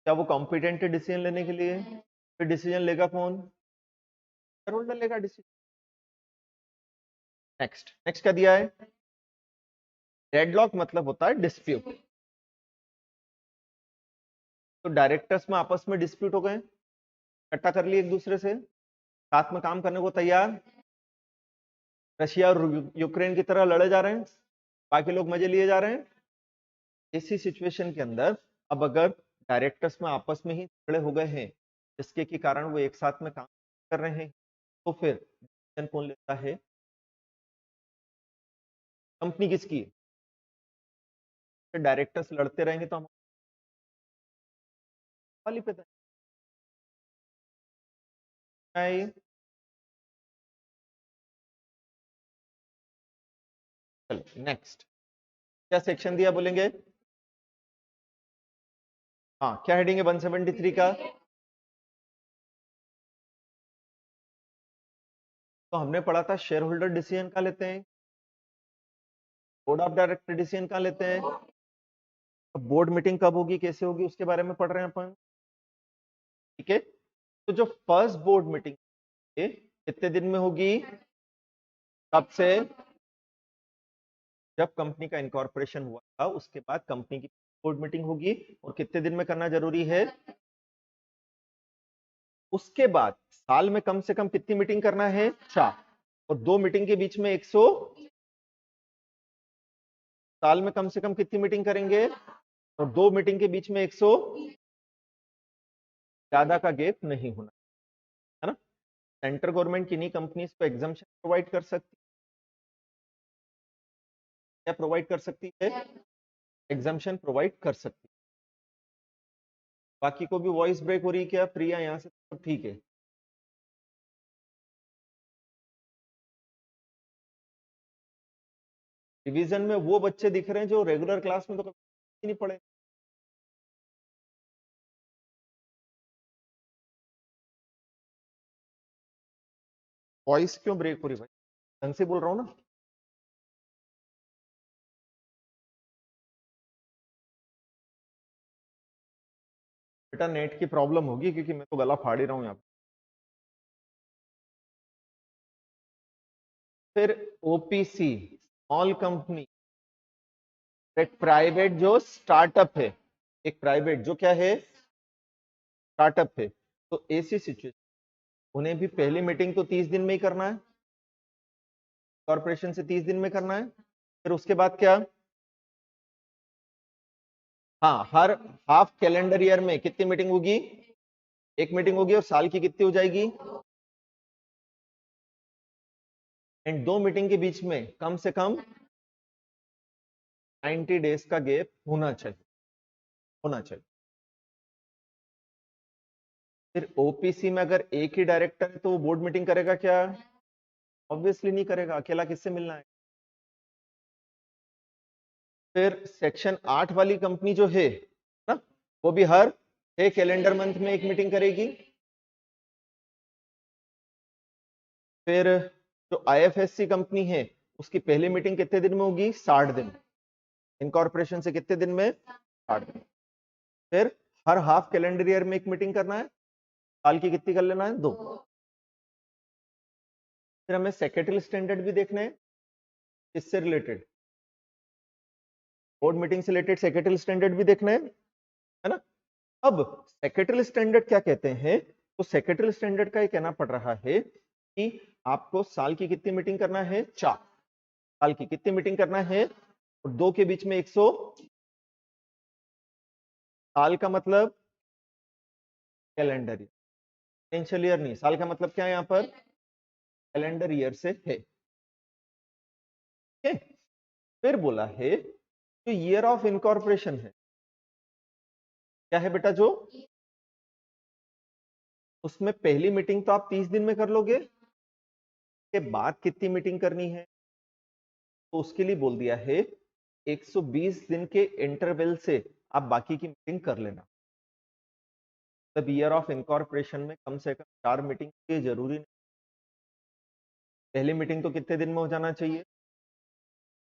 क्या वो कॉम्पिटेंट है डिसीजन लेने के लिए? फिर डिसीजन लेगा कौन? शेयर होल्डर लेगा डिसीजन। नेक्स्ट नेक्स्ट क्या दिया है? डेडलॉक मतलब होता है डिस्प्यूट। तो डायरेक्टर्स में आपस में डिस्प्यूट हो गए, इकट्ठा कर लिए एक दूसरे से, साथ में काम करने को तैयार, रशिया और यूक्रेन की तरह लड़े जा रहे हैं, बाकी लोग मजे लिए जा रहे हैं। इसी सिचुएशन के अंदर अब अगर डायरेक्टर्स में आपस में ही झगड़े हो गए हैं जिसके के कारण वो एक साथ में काम कर रहे हैं, तो फिर डिसीजन कौन लेता है? कंपनी किसकी है? फिर डायरेक्टर्स लड़ते रहेंगे तो हम वाली पे है। चलो नेक्स्ट, क्या सेक्शन दिया बोलेंगे? हाँ, क्या हेडिंग है 173 का? तो हमने पढ़ा था शेयर होल्डर डिसीजन का लेते हैं, बोर्ड ऑफ डायरेक्टर डिसीजन का लेते हैं। अब बोर्ड मीटिंग कब होगी कैसे होगी उसके बारे में पढ़ रहे हैं अपन, ठीक है। तो जो फर्स्ट बोर्ड मीटिंग कितने दिन में होगी? कब से? जब कंपनी का इनकॉर्पोरेशन हुआ था उसके बाद कंपनी की बोर्ड मीटिंग होगी, और कितने दिन में करना जरूरी है? उसके बाद साल में कम से कम कितनी मीटिंग करना है? 4। और 2 मीटिंग के बीच में 100, साल में कम से कम कितनी मीटिंग करेंगे? और 2 मीटिंग के बीच में 100, ज्यादा का गैप नहीं होना, है ना। सेंट्रल गवर्नमेंट किन्हीं कंपनीज को एग्जम्पशन प्रोवाइड कर सकती है, प्रोवाइड कर सकती है, एग्जम्पशन प्रोवाइड कर सकती है। बाकी को भी वॉइस ब्रेक हो रही है क्या प्रिया? यहाँ से सब ठीक है? डिवीजन में वो बच्चे दिख रहे हैं जो रेगुलर क्लास में तो कभी नहीं पढ़े। वॉइस क्यों ब्रेक हो रही भाई? ढंग से बोल रहा हूँ ना। बेटा नेट की प्रॉब्लम होगी, क्योंकि मैं तो गला फाड़ ही रहा हूँ यहाँ पे। फिर ओपीसी, स्मॉल कंपनी, एक प्राइवेट जो स्टार्टअप है, एक प्राइवेट जो क्या है? स्टार्टअप है। तो ऐसी सिचुएशन उन्हें भी पहली मीटिंग तो 30 दिन में ही करना है, कॉर्पोरेशन से 30 दिन में करना है। फिर उसके बाद क्या? हाँ, हर हाफ कैलेंडर ईयर में कितनी मीटिंग होगी? 1 मीटिंग होगी। और साल की कितनी हो जाएगी? एंड 2 मीटिंग के बीच में कम से कम 90 डेज का गैप होना चाहिए, होना चाहिए। फिर ओपीसी में अगर एक ही डायरेक्टर है तो वो बोर्ड मीटिंग करेगा क्या? ऑब्वियसली नहीं करेगा, अकेला किससे मिलना है। फिर सेक्शन 8 वाली कंपनी जो है ना, वो भी हर 6 कैलेंडर मंथ में एक मीटिंग करेगी। फिर जो आईएफएससी कंपनी है उसकी पहली मीटिंग कितने दिन में होगी? 60 दिन। इनकॉर्पोरेशन से कितने दिन में? 60 दिन। फिर हर हाफ कैलेंडर ईयर में एक मीटिंग करना है, साल की कितनी कर लेना है? 2। फिर हमें सेक्रेटरी स्टैंडर्ड भी देखना है, इससे रिलेटेड बोर्ड मीटिंग से रिलेटेड सेक्रेटरी स्टैंडर्ड भी देखना है ना। अब सेक्रेटरी स्टैंडर्ड क्या कहते हैं? तो सेक्रेटरी स्टैंडर्ड का ये कहना पड़ रहा है कि आपको साल की कितनी मीटिंग करना है? 4। साल की कितनी मीटिंग करना है? और 2 के बीच में 100। साल का मतलब कैलेंडर ईयर, फाइनेंशियल ईयर नहीं। साल का मतलब क्या है यहाँ पर? कैलेंडर ईयर से है। ठीक है। फिर बोला है जो ईयर ऑफ इनकॉर्पोरेशन है, क्या है बेटा? जो उसमें पहली मीटिंग तो आप 30 दिन में कर लोगे, के बाद कितनी मीटिंग करनी है? तो उसके लिए बोल दिया है 120 दिन के इंटरवल से आप बाकी की मीटिंग कर लेना। तब ईयर ऑफ इनकॉर्पोरेशन में कम से कम 4 मीटिंग ये जरूरी नहीं। पहली मीटिंग तो कितने दिन में हो जाना चाहिए?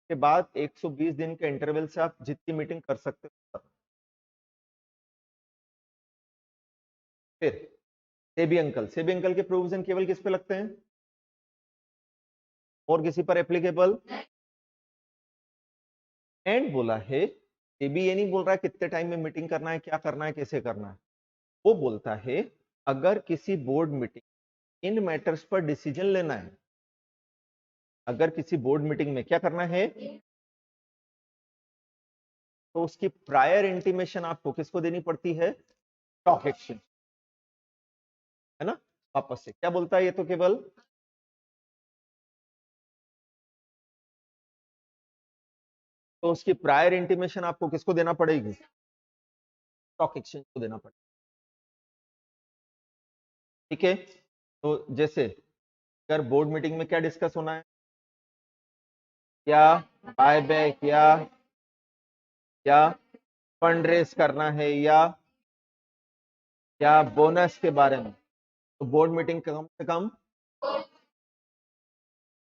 के बाद 120 दिन के इंटरवल से आप जितनी मीटिंग कर सकते हो। फिर सेबी अंकल के प्रोविजन केवल किस पे लगते हैं? और किसी पर एप्लीकेबल? एंड बोला है सेबी ये नहीं बोल रहा है कितने टाइम में मीटिंग करना है, क्या करना है, कैसे करना है। वो बोलता है अगर किसी बोर्ड मीटिंग इन मैटर्स पर डिसीजन लेना है, अगर किसी बोर्ड मीटिंग में क्या करना है, तो उसकी प्रायर इंटीमेशन आपको किसको देनी पड़ती है? स्टॉक एक्सचेंज, है ना। वापस से क्या बोलता है ये? तो केवल तो उसकी प्रायर इंटीमेशन आपको किसको देना पड़ेगी? स्टॉक एक्सचेंज को देना पड़ेगा। ठीक है। तो जैसे अगर बोर्ड मीटिंग में क्या डिस्कस होना है? क्या बायबैक या फंड रेस करना है, या बोनस के बारे में, तो बोर्ड मीटिंग कम से कम,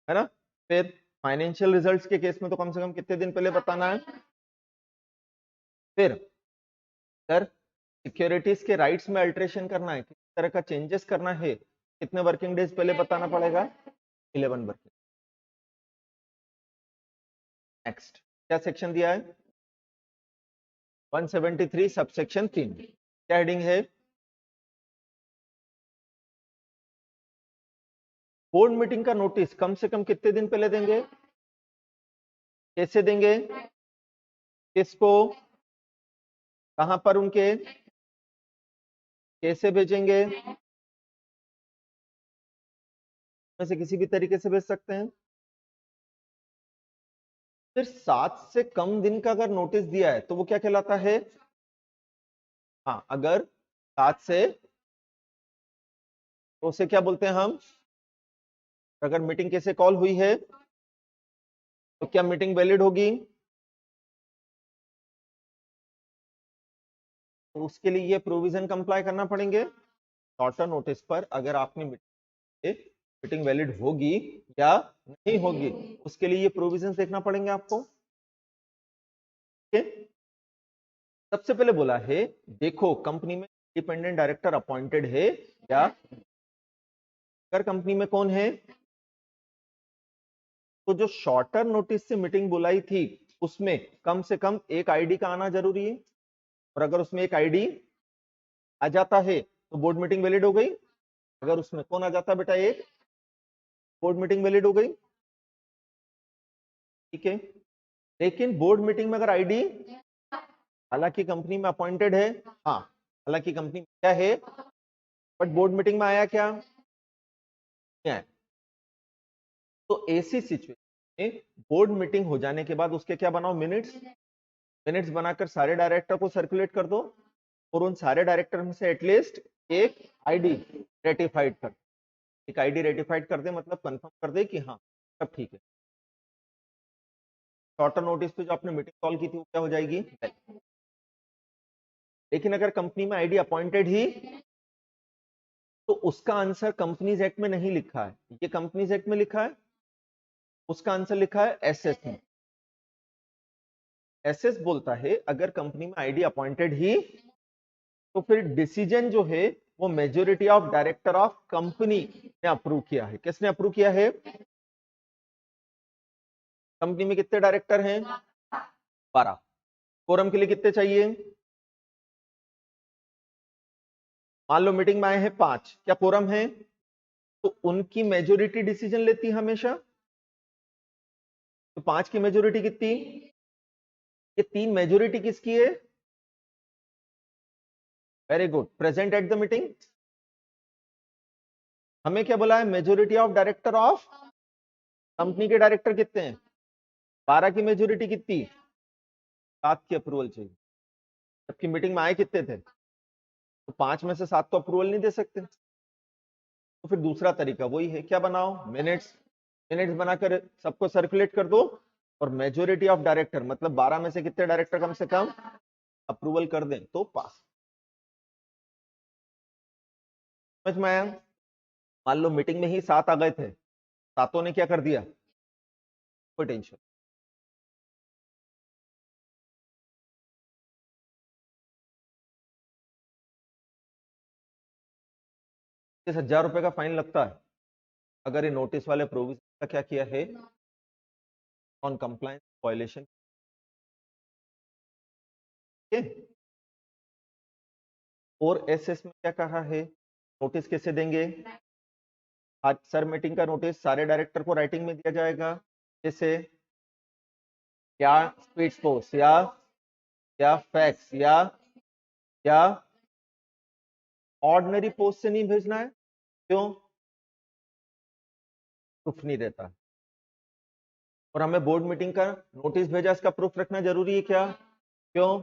है ना। फिर फाइनेंशियल रिजल्ट्स के केस में तो कम से कम कितने दिन पहले बताना है? फिर सर सिक्योरिटीज के राइट्स में अल्टरेशन करना है, किस तरह का चेंजेस करना है, कितने वर्किंग डेज पहले बताना पड़ेगा? 11 वर्किंग। नेक्स्ट क्या सेक्शन दिया है? 173 सबसेक्शन 3। क्या हेडिंग है? बोर्ड मीटिंग का नोटिस कम से कम कितने दिन पहले देंगे? कैसे देंगे? किसको? कहां पर उनके? कैसे भेजेंगे? में से किसी भी तरीके से भेज सकते हैं। फिर 7 से कम दिन का अगर नोटिस दिया है तो वो क्या कहलाता है? हाँ, अगर 7 से, तो उसे क्या बोलते हैं हम? अगर मीटिंग कैसे कॉल हुई है तो क्या मीटिंग वैलिड होगी? तो उसके लिए ये प्रोविजन कंप्लाई करना पड़ेंगे। शॉर्टर नोटिस पर अगर आपने मीटिंग वैलिड होगी या नहीं होगी, उसके लिए ये प्रोविजन देखना पड़ेंगे आपको। सबसे पहले बोला है, देखो कंपनी में इंडिपेंडेंट डायरेक्टर अपॉइंटेड है या अगर कंपनी में कौन है, तो जो शॉर्टर नोटिस से मीटिंग बुलाई थी उसमें कम से कम एक आईडी का आना जरूरी है, और अगर उसमें एक आईडी आ जाता है तो बोर्ड मीटिंग वैलिड हो गई। अगर उसमें कौन आ जाता है बेटा? एक, बोर्ड मीटिंग वैलिड हो गई। ठीक है, लेकिन बोर्ड मीटिंग में अगर आईडी, हालांकि कंपनी में अपॉइंटेड है, हाँ हालांकि कंपनी में क्या है, बट बोर्ड मीटिंग में आया क्या? क्या है? तो ऐसी सिचुएशन में बोर्ड मीटिंग हो जाने के बाद उसके क्या बनाओ? मिनट्स। मिनट्स बनाकर सारे डायरेक्टर को सर्कुलेट कर दो, और उन सारे डायरेक्टर में से एटलीस्ट एक आईडी रेटिफाइड कर, एक आईडी रेटिफाइड कर दे, मतलब कंफर्म कर दे कि हाँ सब ठीक है। शॉर्टर नोटिस पे जो आपने मीटिंग कॉल की थी वो क्या हो जाएगी? लेकिन अगर कंपनी में आईडी अपॉइंटेड ही, तो उसका आंसर कंपनीज एक्ट में नहीं लिखा है, ये कंपनीज एक्ट में लिखा है, उसका आंसर लिखा है एसएस में। एसएस बोलता है अगर कंपनी में आईडी अपॉइंटेड ही, तो फिर डिसीजन जो है वो majority of director of company ने अप्रूव किया है। किसने अप्रूव किया है? कंपनी में कितने डायरेक्टर हैं? 12। कोरम के लिए कितने चाहिए? मान लो मीटिंग में आए हैं 5, क्या कोरम है? तो उनकी मेजोरिटी डिसीजन लेती है हमेशा। तो 5 की मेजोरिटी कितनी? ये 3 मेजोरिटी किसकी है? Very good, present at the meeting. हमें क्या बोला है? Majority of director of company के डायरेक्टर कितने हैं? 12 की मेजोरिटी कितनी? 7 की अप्रूवल चाहिए। जबकि मीटिंग में आए कितने थे? तो 5 में से 7 तो अप्रूवल नहीं दे सकते। तो फिर दूसरा तरीका वही है, क्या बनाओ? मिनट्स। मिनट्स बनाकर सबको सर्कुलेट कर दो, और मेजोरिटी ऑफ डायरेक्टर मतलब 12 में से कितने डायरेक्टर कम से कम अप्रूवल कर दें तो पास। समझ में आया? मान लो मीटिंग में ही 7 आ गए थे, सातों ने क्या कर दिया? कोई टेंशन। 30,000 रुपए का फाइन लगता है अगर ये नोटिस वाले प्रोविजन का क्या किया है? On compliance violation. और एसएस में क्या कहा है? नोटिस कैसे देंगे? आज सर मीटिंग का नोटिस सारे डायरेक्टर को राइटिंग में दिया जाएगा। जैसे क्या स्पीड पोस्ट या फैक्स या ऑर्डिनरी पोस्ट से नहीं भेजना है। क्यों? प्रूफ नहीं रहता। और हमें बोर्ड मीटिंग का नोटिस भेजा, इसका प्रूफ रखना जरूरी है क्या? क्यों?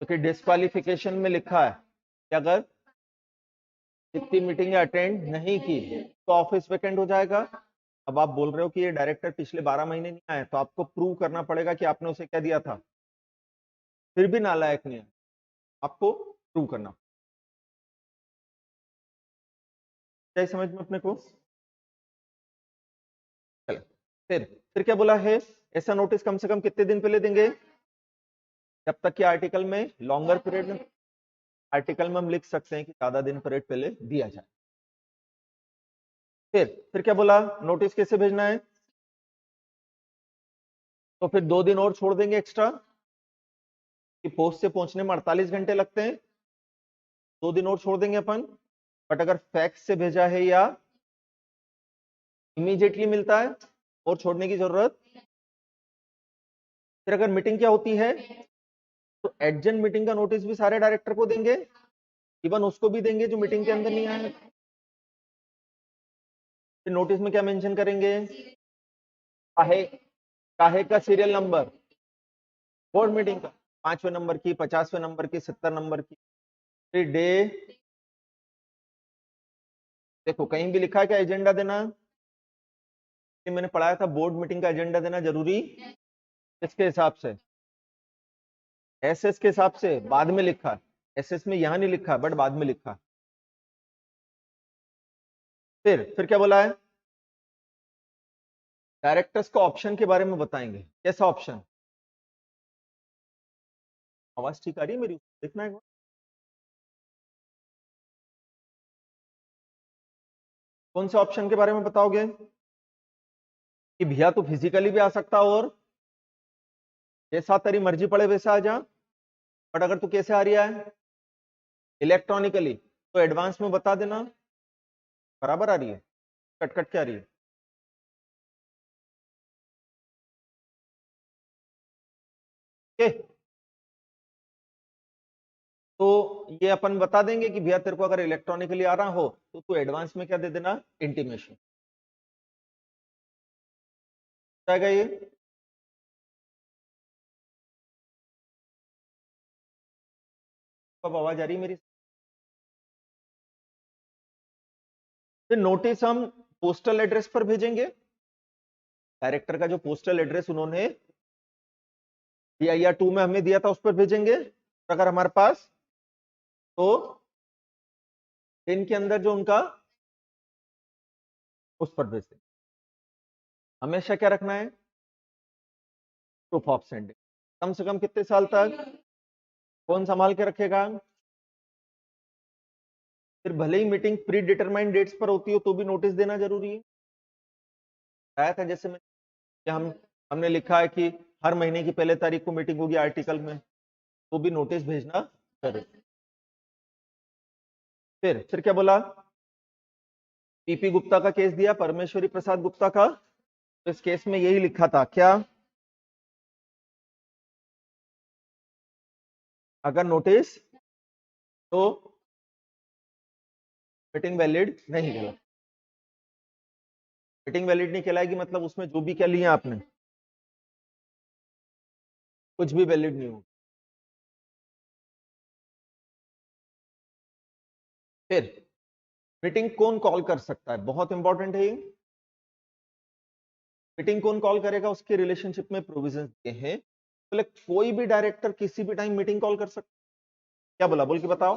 क्योंकि डिस्क्वालिफिकेशन में लिखा है कि अगर कितनी मीटिंग अटेंड नहीं की तो ऑफिस वेकेंट हो जाएगा। अब आप बोल रहे हो कि ये डायरेक्टर पिछले 12 महीने नहीं आए, तो आपको प्रूव करना पड़ेगा कि आपने उसे क्या दिया था, फिर भी नालायक नहीं है, आपको प्रूव करना। क्या समझ में अपने को? चलो, फिर क्या बोला है? ऐसा नोटिस कम से कम कितने दिन पहले देंगे? जब तक कि आर्टिकल में लॉन्गर पीरियड में, आर्टिकल में हम लिख सकते हैं कि ज्यादा दिन पीरियड पहले दिया जाए। फिर क्या बोला? नोटिस कैसे भेजना है? तो फिर 2 दिन और छोड़ देंगे एक्स्ट्रा, कि पोस्ट से पहुंचने में 48 घंटे लगते हैं, 2 दिन और छोड़ देंगे अपन। बट अगर फैक्स से भेजा है या इमीडिएटली मिलता है और छोड़ने की जरूरत। फिर अगर मीटिंग क्या होती है तो एडजेंट मीटिंग का नोटिस भी सारे डायरेक्टर को देंगे, इवन उसको भी देंगे जो मीटिंग के अंदर नहीं आया। फिर नोटिस में क्या मेंशन करेंगे, काहे काहे का सीरियल नंबर, बोर्ड मीटिंग का 5वें नंबर की, 50वें नंबर की, 70 नंबर की। फिर डे, देखो कहीं भी लिखा है क्या एजेंडा देना, मैंने पढ़ाया था बोर्ड मीटिंग का एजेंडा देना जरूरी किसके हिसाब से, एसएस के हिसाब से। बाद में लिखा है, एसएस में यहां नहीं लिखा बट बाद में लिखा। फिर क्या बोला है, डायरेक्टर्स को ऑप्शन के बारे में बताएंगे। कैसा ऑप्शन, आवाज ठीक आ रही है मेरी, देखना है। कौन से ऑप्शन के बारे में बताओगे, कि भैया तो फिजिकली भी आ सकता और जैसा तेरी मर्जी पड़े वैसा आ जा। बट अगर तू कैसे आ रही है, इलेक्ट्रॉनिकली, तो एडवांस में बता देना। बराबर आ रही है, कट कट के आ रही है। ओके, तो ये अपन बता देंगे कि भैया तेरे को अगर इलेक्ट्रॉनिकली आ रहा हो तो तू एडवांस में क्या दे देना, इंटीमेशन। जाएगा ये। अब आवाज आ रही है मेरी। फिर नोटिस हम पोस्टल एड्रेस पर भेजेंगे, डायरेक्टर का जो पोस्टल एड्रेस उन्होंने DIR 2 में हमें दिया था उस पर भेजेंगे। अगर हमारे पास तो दिन के अंदर जो उनका, उस पर भेज देंगे। हमेशा क्या रखना है, प्रूफ ऑफ सेंडिंग। कम से कम कितने साल तक, कौन संभाल के रखेगा। फिर भले ही मीटिंग प्री डिटरमाइंड डेट्स पर होती हो तो भी नोटिस देना जरूरी है। आया था जैसे मैं, कि हमने लिखा है कि हर महीने की पहले तारीख को मीटिंग होगी आर्टिकल में, तो भी नोटिस भेजना जरूरी। फिर क्या बोला, पीपी गुप्ता का केस दिया, परमेश्वरी प्रसाद गुप्ता का। तो इस केस में यही लिखा था क्या, अगर नोटिस तो मीटिंग वैलिड नहीं कहला, मीटिंग वैलिड नहीं कहलाएगी, मतलब उसमें जो भी क्या लिया आपने कुछ भी वैलिड नहीं होगा। फिर मीटिंग कौन कॉल कर सकता है, बहुत इंपॉर्टेंट है ये। मीटिंग कौन कॉल करेगा उसके रिलेशनशिप में प्रोविजन दिए हैं। बोले कोई भी डायरेक्टर किसी भी टाइम मीटिंग कॉल कर सकता। क्या बोला, बोल के बताओ।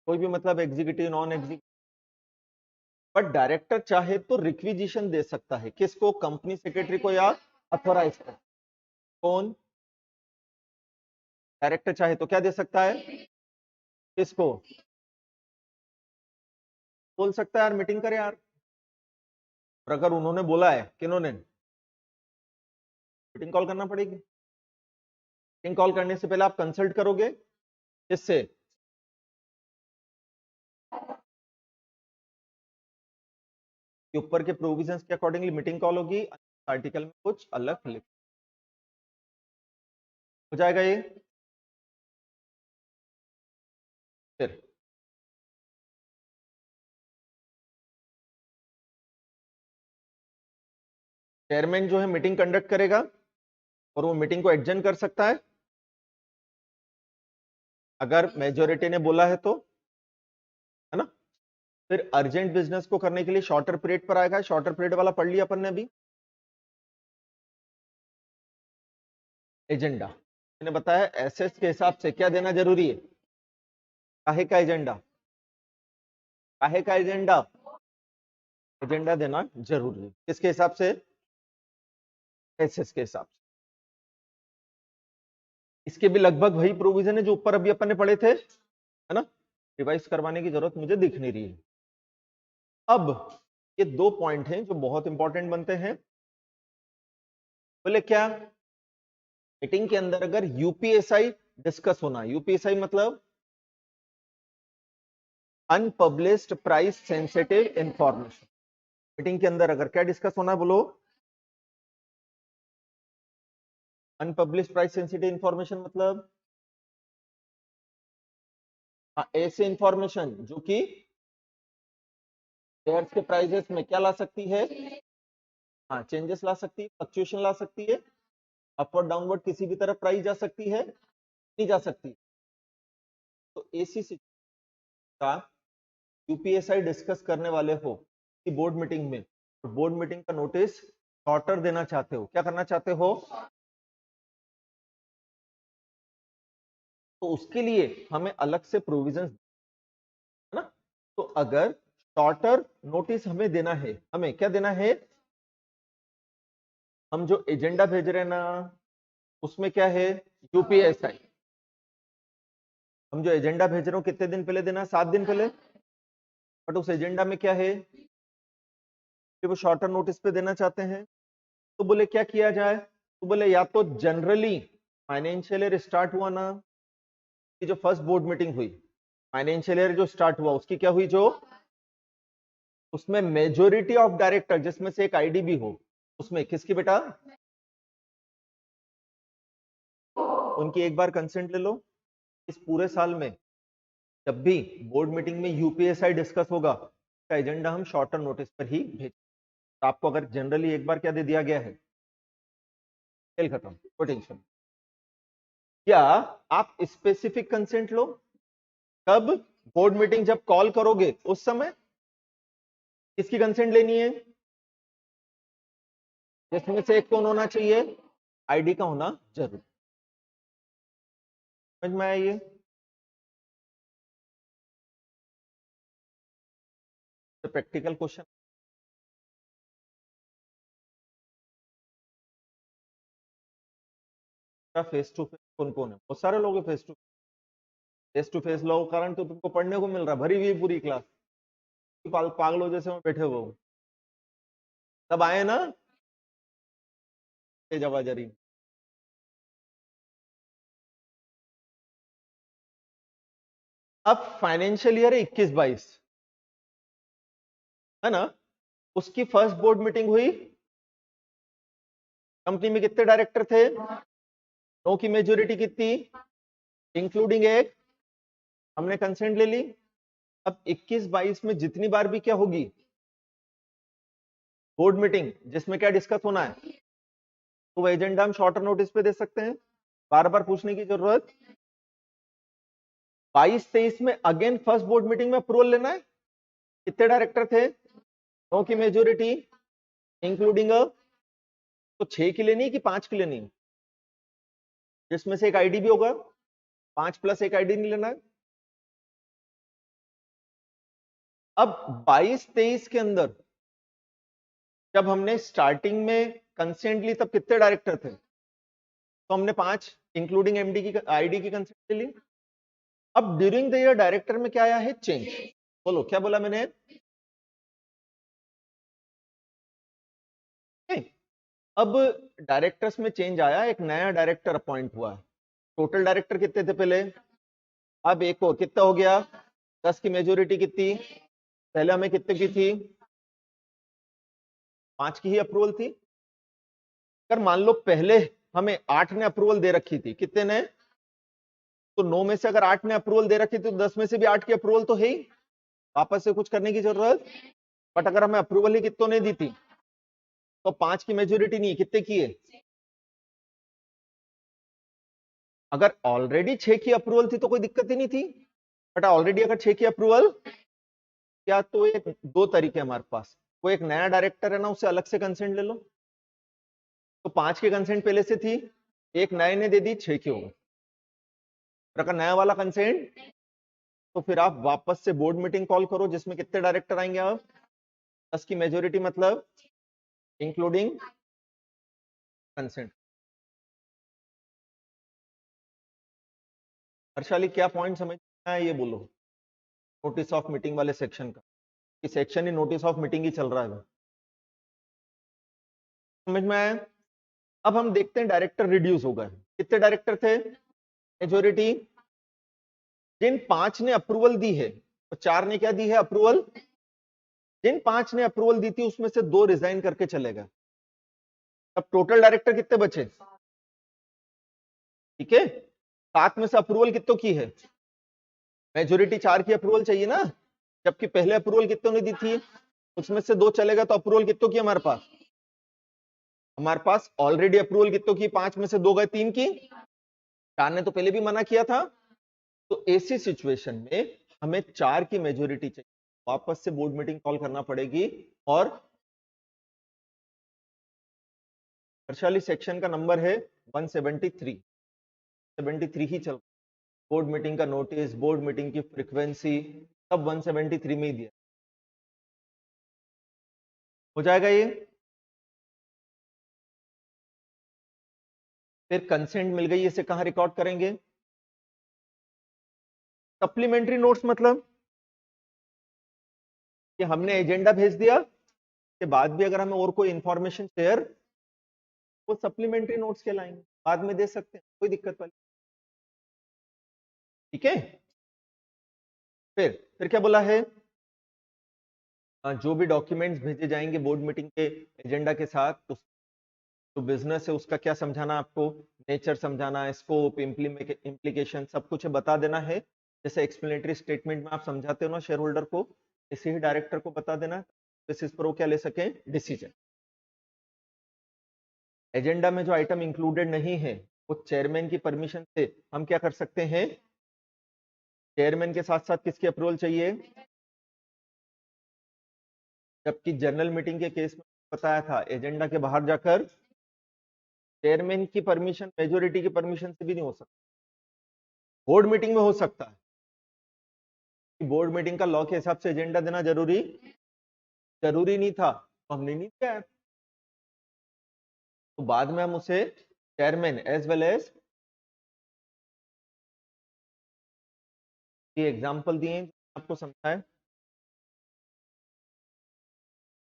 कोई भी मतलब executive, non executive. But director चाहे तो रिक्विजिशन दे सकता है, किसको, कंपनी सेक्रेटरी को या अथोराइज को। कौन, डायरेक्टर चाहे तो क्या दे सकता है, किसको, बोल सकता है यार मीटिंग करे यार। और अगर उन्होंने बोला है, किन्होंने, मीटिंग कॉल करना पड़ेगी। मीटिंग कॉल करने से पहले आप कंसल्ट करोगे किससे, कि ऊपर के प्रोविजंस के अकॉर्डिंगली मीटिंग कॉल होगी, आर्टिकल में कुछ अलग लिख हो जाएगा ये। फिर चेयरमैन जो है मीटिंग कंडक्ट करेगा और वो मीटिंग को एडजर्न कर सकता है अगर मेजोरिटी ने बोला है तो, है ना। फिर अर्जेंट बिजनेस को करने के लिए शॉर्टर पीरियड पर आएगा, शॉर्टर पीरियड वाला पढ़ लिया अपन ने अभी। एजेंडा मैंने बताया एसेट्स के हिसाब से क्या देना जरूरी है, काहे का एजेंडा, काहे का एजेंडा, एजेंडा देना जरूरी है किसके हिसाब से, एसेट्स के हिसाब से। इसके भी लगभग वही प्रोविजन है जो ऊपर अभी अपन ने पढ़े थे, है ना। रिवाइज करवाने की जरूरत मुझे दिख नहीं रही है। अब ये 2 पॉइंट हैं जो बहुत इंपॉर्टेंट बनते हैं। बोले क्या, मीटिंग के अंदर अगर यूपीएसआई डिस्कस होना, यूपीएसआई मतलब unpublished price sensitive information, meeting के अंदर अगर क्या डिस्कस होना है, बोलो। अनपब्लिश्ड प्राइस सेंसिटिव इंफॉर्मेशन मतलब ऐसे इंफॉर्मेशन जो कि शेयर्स के प्राइजेस में क्या ला सकती है, हाँ चेंजेस ला सकती है, फ्लक्चुएशन ला सकती है, अपवर्ड डाउनवर्ड किसी भी तरफ प्राइस जा सकती है, नहीं जा सकती। तो ऐसी का यूपीएसआई डिस्कस करने वाले हो कि बोर्ड मीटिंग में, तो बोर्ड मीटिंग का नोटिस शॉर्टर देना चाहते हो, क्या करना चाहते हो, तो उसके लिए हमें अलग से प्रोविजंस, है ना। तो अगर शॉर्टर नोटिस हमें देना है, हमें क्या देना है, हम जो एजेंडा भेज रहे हैं ना उसमें क्या है, यूपीएसआई। हम जो एजेंडा भेज रहे हो कितने दिन पहले देना, 7 दिन पहले, बट उस एजेंडा में क्या है कि वो शॉर्टर नोटिस पे देना चाहते हैं। तो बोले क्या किया जाए, तो बोले या तो जनरली फाइनेंशियल ईयर स्टार्ट हुआ ना, कि जो फर्स्ट बोर्ड मीटिंग हुई, फाइनेंशियल ईयर जो स्टार्ट हुआ उसकी क्या हुई, जो उसमें मेजोरिटी ऑफ डायरेक्टर जिसमें से एक आईडी भी हो, उसमें किसकी बेटा, उनकी एक बार कंसेंट ले लो। इस पूरे साल में जब भी बोर्ड मीटिंग में यूपीएसआई डिस्कस होगा, का एजेंडा हम शॉर्टर नोटिस पर ही भेज, तो आपको अगर जनरली एक बार क्या दे दिया गया है, खेल खत्म, कोई टेंशन। या आप स्पेसिफिक कंसेंट लो, कब, बोर्ड मीटिंग जब कॉल करोगे उस समय किसकी कंसेंट लेनी है, जिसमें से एक कौन होना चाहिए, आईडी का होना जरूरी। समझ में आया ये, तो practical question face to face कौन कौन है, बहुत सारे लोग फेस टू फेस लोग, कारण तो तुमको पढ़ने को मिल रहा, भरी हुई पूरी क्लास, पागलों जैसे में बैठे हुए हो, सब आए ना जवाजरी। अब फाइनेंशियल ईयर 21-22 है ना, उसकी फर्स्ट बोर्ड मीटिंग हुई, कंपनी में कितने डायरेक्टर थे, 9 की मेजोरिटी कितनी, इंक्लूडिंग एक, हमने कंसेंट ले ली। अब 21-22 में जितनी बार भी क्या होगी बोर्ड मीटिंग जिसमें क्या डिस्कस होना है, तो वो एजेंडा हम शॉर्टर नोटिस पे दे सकते हैं, बार बार पूछने की जरूरत। 22-23 में अगेन फर्स्ट बोर्ड मीटिंग में अप्रूवल लेना है, कितने डायरेक्टर थे, 9 की मेजोरिटी इंक्लूडिंग, तो 6 की लेनी है कि 5 की लेनी है, जिसमें से एक आईडी भी होगा, 5 प्लस एक आईडी नहीं लेना है। अब 22-23 के अंदर जब हमने स्टार्टिंग में कंसेंट ली तब कितने डायरेक्टर थे, तो हमने 5 इंक्लूडिंग एमडी की आईडी की कंसेंट ली। अब ड्यूरिंग द ईयर डायरेक्टर में क्या आया है, चेंज, बोलो क्या बोला मैंने, अब डायरेक्टर्स में चेंज आया, एक नया डायरेक्टर अपॉइंट हुआ है, टोटल डायरेक्टर कितने थे पहले, अब एक और कितना हो गया, 10 की मेजोरिटी कितनी, पहले हमें कितने की थी, 5 की ही अप्रूवल थी। अगर मान लो पहले हमें 8 ने अप्रूवल दे रखी थी, कितने ने, तो 9 में से अगर 8 ने अप्रूवल दे रखी थी तो 10 में से भी 8 की अप्रूवल तो है ही, वापस से कुछ करने की जरूरत। बट अगर हमें अप्रूवल ही कितनों ने दी थी, तो 5 की मेजोरिटी नहीं, कितने की है, अगर ऑलरेडी 6 की अप्रूवल थी तो कोई दिक्कत ही नहीं थी, बट ऑलरेडी अगर 6 की अप्रूवल, क्या तो एक 2 तरीके हमारे पास, कोई एक नया डायरेक्टर है ना उससे अलग से कंसेंट ले लो, तो 5 की कंसेंट पहले से थी, एक नए ने दे दी, 6 की हो गई। अगर नया वाला कंसेंट, तो फिर आप वापस से बोर्ड मीटिंग कॉल करो जिसमें कितने डायरेक्टर आएंगे, आप 10 की मेजोरिटी मतलब इंक्लूडिंग कंसेंट। हर्षाली क्या पॉइंट समझ में आया ये बोलो, नोटिस ऑफ मीटिंग वाले सेक्शन का, कि सेक्शन ही नोटिस ऑफ मीटिंग ही चल रहा है। समझ में आया? अब हम देखते हैं डायरेक्टर रिड्यूस हो गए। कितने डायरेक्टर थे? मेजोरिटी। जिन 5 ने अप्रूवल दी है तो 4 ने क्या दी है? अप्रूवल। जिन 5 ने अप्रूवल दी थी उसमें से 2 रिजाइन करके चले गए। अब टोटल डायरेक्टर कितने बचे? ठीक है, 7 में से अप्रूवल कितनों की है? मेजोरिटी 4 की अप्रूवल चाहिए ना, जबकि पहले अप्रूवल कितनों ने दी थी? उसमें से 2 चलेगा तो अप्रूवल कितनों की हमारे पास? हमारे पास ऑलरेडी अप्रूवल कितनों की? 5 में से 2 गए, 3 की। 4 ने तो पहले भी मना किया था। तो ऐसी सिचुएशन में हमें 4 की मेजोरिटी चाहिए, वापस से बोर्ड मीटिंग कॉल करना पड़ेगी। और हर्षाली सेक्शन का नंबर है 173, 73 ही चल। बोर्ड मीटिंग का नोटिस, बोर्ड मीटिंग की फ्रीक्वेंसी सब 173 में ही दिया। हो जाएगा ये। फिर कंसेंट मिल गई, इसे कहां रिकॉर्ड करेंगे? सप्लीमेंट्री नोट्स मतलब कि हमने एजेंडा भेज दिया के बाद भी अगर हमें और कोई इंफॉर्मेशन शेयर, वो सप्लीमेंट्री नोट्स कहलाएंगे, बाद में दे सकते हैं, कोई दिक्कत वाली। ठीक है। फिर क्या बोला है? जो भी डॉक्यूमेंट्स भेजे जाएंगे बोर्ड मीटिंग के एजेंडा के साथ, उस जो बिजनेस है उसका क्या समझाना, आपको नेचर समझाना है, स्कोप, इम्प्लीकेशन सब कुछ बता देना है। जैसे एक्सप्लेनेटरी स्टेटमेंट में आप समझाते हो ना शेयर होल्डर को, इसे ही डायरेक्टर को बता देना, बेसिस पर वो क्या ले सके? डिसीजन। एजेंडा में जो आइटम इंक्लूडेड नहीं है वो चेयरमैन की परमिशन से हम क्या कर सकते हैं? चेयरमैन के साथ साथ किसकी अप्रूवल चाहिए? जबकि जनरल मीटिंग के केस में बताया था एजेंडा के बाहर जाकर चेयरमैन की परमिशन, मेजोरिटी की परमिशन से भी नहीं हो सकता, बोर्ड मीटिंग में हो सकता है। बोर्ड मीटिंग का लॉ के हिसाब से एजेंडा देना जरूरी नहीं था, तो हमने नहीं दिया। तो बाद में हम उसे चेयरमैन एज वेल एज ये एग्जांपल दिए आपको समझाए।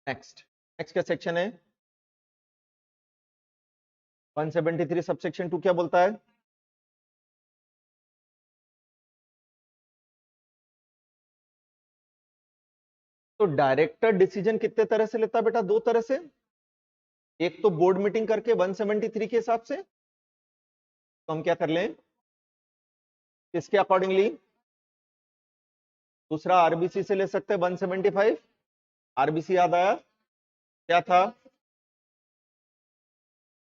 नेक्स्ट क्या सेक्शन है? 173 सबसेक्शन 2 क्या बोलता है? तो डायरेक्टर डिसीजन कितने तरह से लेता है बेटा? 2 तरह से। एक तो बोर्ड मीटिंग करके 173 के हिसाब से, तो हम क्या कर लें इसके अकॉर्डिंगली। दूसरा आरबीसी से ले सकते हैं 175। आरबीसी याद आया क्या था?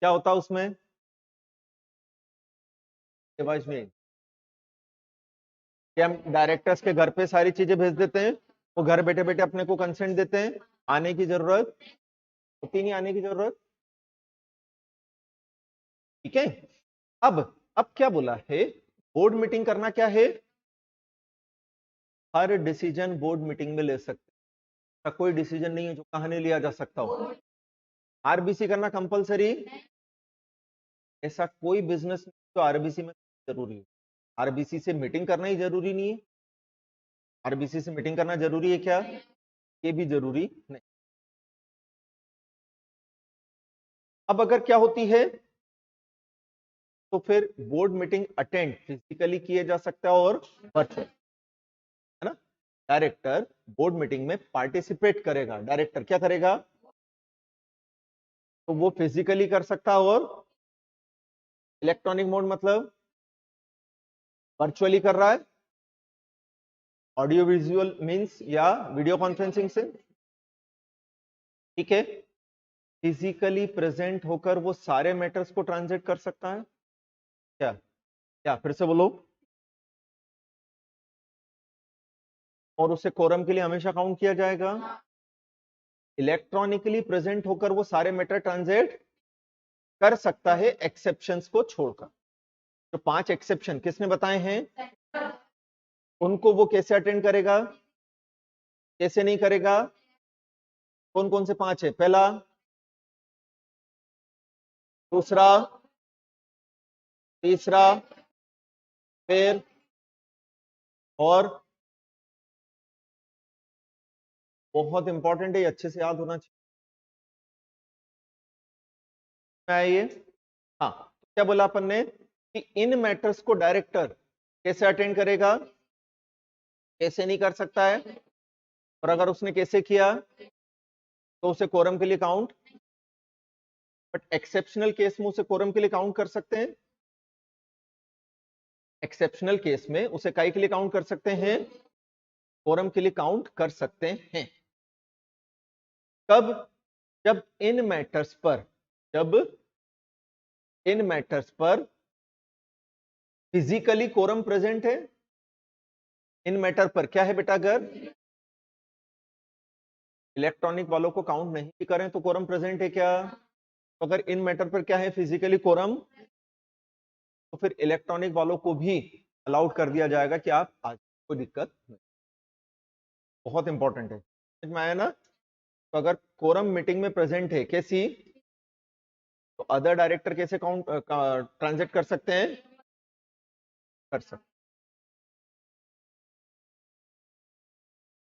क्या होता उसमें? डिवाइस में कि हम डायरेक्टर्स के घर पे सारी चीजें भेज देते हैं, वो घर बैठे बैठे अपने को कंसेंट देते हैं, आने की जरूरत होती नहीं, आने की जरूरत। ठीक है। अब क्या बोला है? बोर्ड मीटिंग करना क्या है? हर डिसीजन बोर्ड मीटिंग में ले सकते हैं, कोई डिसीजन नहीं है जो कहां नहीं लिया जा सकता हो। आरबीसी करना कंपलसरी, ऐसा कोई बिजनेस नहीं जो आरबीसी में जरूरी है। आरबीसी से मीटिंग करना ही जरूरी नहीं है। आरबीसी से मीटिंग करना जरूरी है क्या? ये भी जरूरी नहीं। अब अगर क्या होती है तो फिर बोर्ड मीटिंग अटेंड फिजिकली किए जा सकता है और वर्चुअल, है ना। डायरेक्टर बोर्ड मीटिंग में पार्टिसिपेट करेगा, डायरेक्टर क्या करेगा? तो वो फिजिकली कर सकता है और इलेक्ट्रॉनिक मोड मतलब वर्चुअली कर रहा है, ऑडियो विजुअल मींस या वीडियो कॉन्फ्रेंसिंग से। ठीक है। फिजिकली प्रेजेंट होकर वो सारे मैटर्स को ट्रांसलेट कर सकता है क्या? क्या फिर से बोलो। और उसे कोरम के लिए हमेशा काउंट किया जाएगा। इलेक्ट्रॉनिकली प्रेजेंट होकर वो सारे मैटर ट्रांसलेट कर सकता है एक्सेप्शंस को छोड़कर। जो 5 एक्सेप्शन किसने बताए हैं, उनको वो कैसे अटेंड करेगा, कैसे नहीं करेगा? कौन कौन से 5 है? पहला, दूसरा, तीसरा, फिर और बहुत इंपॉर्टेंट है, ये अच्छे से याद होना चाहिए ये। हाँ, तो क्या बोला अपन ने कि इन मैटर्स को डायरेक्टर कैसे अटेंड करेगा, कैसे नहीं कर सकता है, और अगर उसने कैसे किया तो उसे कोरम के लिए काउंट, बट एक्सेप्शनल केस में उसे कोरम के लिए काउंट कर सकते हैं। एक्सेप्शनल केस में उसे काई के लिए काउंट कर सकते हैं, कोरम के लिए काउंट कर सकते हैं। कब? जब इन मैटर्स पर, जब इन मैटर्स पर फिजिकली कोरम प्रेजेंट है। इन मैटर पर क्या है बेटा, अगर इलेक्ट्रॉनिक वालों को काउंट नहीं करें तो कोरम प्रेजेंट है क्या? तो अगर इन मैटर पर क्या है, फिजिकली कोरम, तो फिर इलेक्ट्रॉनिक वालों को भी अलाउड कर दिया जाएगा कि आप आज, कोई दिक्कत नहीं। बहुत इंपॉर्टेंट है, समझ में आया ना? तो अगर कोरम मीटिंग में प्रेजेंट है कैसी, तो अदर डायरेक्टर कैसे काउंट ट्रांजेक्ट कर सकते हैं, कर सकते।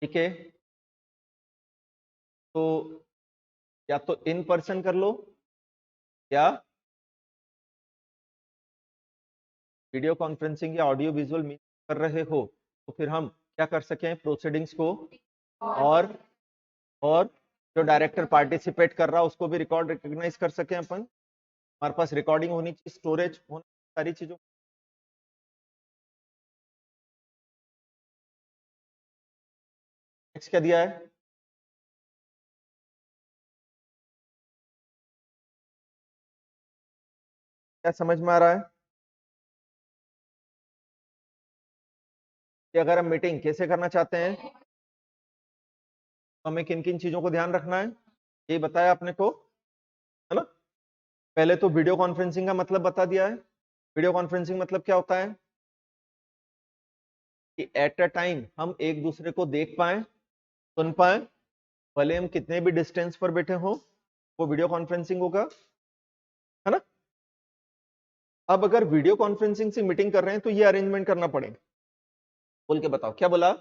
ठीक है, तो या तो इन पर्सन कर लो या वीडियो कॉन्फ्रेंसिंग या ऑडियो विजुअल मीट कर रहे हो, तो फिर हम क्या कर सकें प्रोसीडिंग्स को, और और जो डायरेक्टर पार्टिसिपेट कर रहा है उसको भी रिकॉर्ड रिकॉग्नाइज कर सकें अपन। हमारे पास रिकॉर्डिंग होनी चाहिए, स्टोरेज होना, सारी चीजों। नेक्स्ट क्या दिया है, क्या समझ में आ रहा है कि अगर हम मीटिंग कैसे करना चाहते हैं तो हमें किन किन चीजों को ध्यान रखना है, ये बताया आपने को, है ना? पहले तो वीडियो कॉन्फ्रेंसिंग का मतलब बता दिया है। वीडियो कॉन्फ्रेंसिंग मतलब क्या होता है कि एट अ टाइम हम एक दूसरे को देख पाए, सुन पाए, भले हम कितने भी डिस्टेंस पर बैठे हो, वो वीडियो कॉन्फ्रेंसिंग होगा, है ना? अब अगर वीडियो कॉन्फ्रेंसिंग से मीटिंग कर रहे हैं तो ये अरेंजमेंट करना पड़ेगा। बोल के बताओ क्या बोला।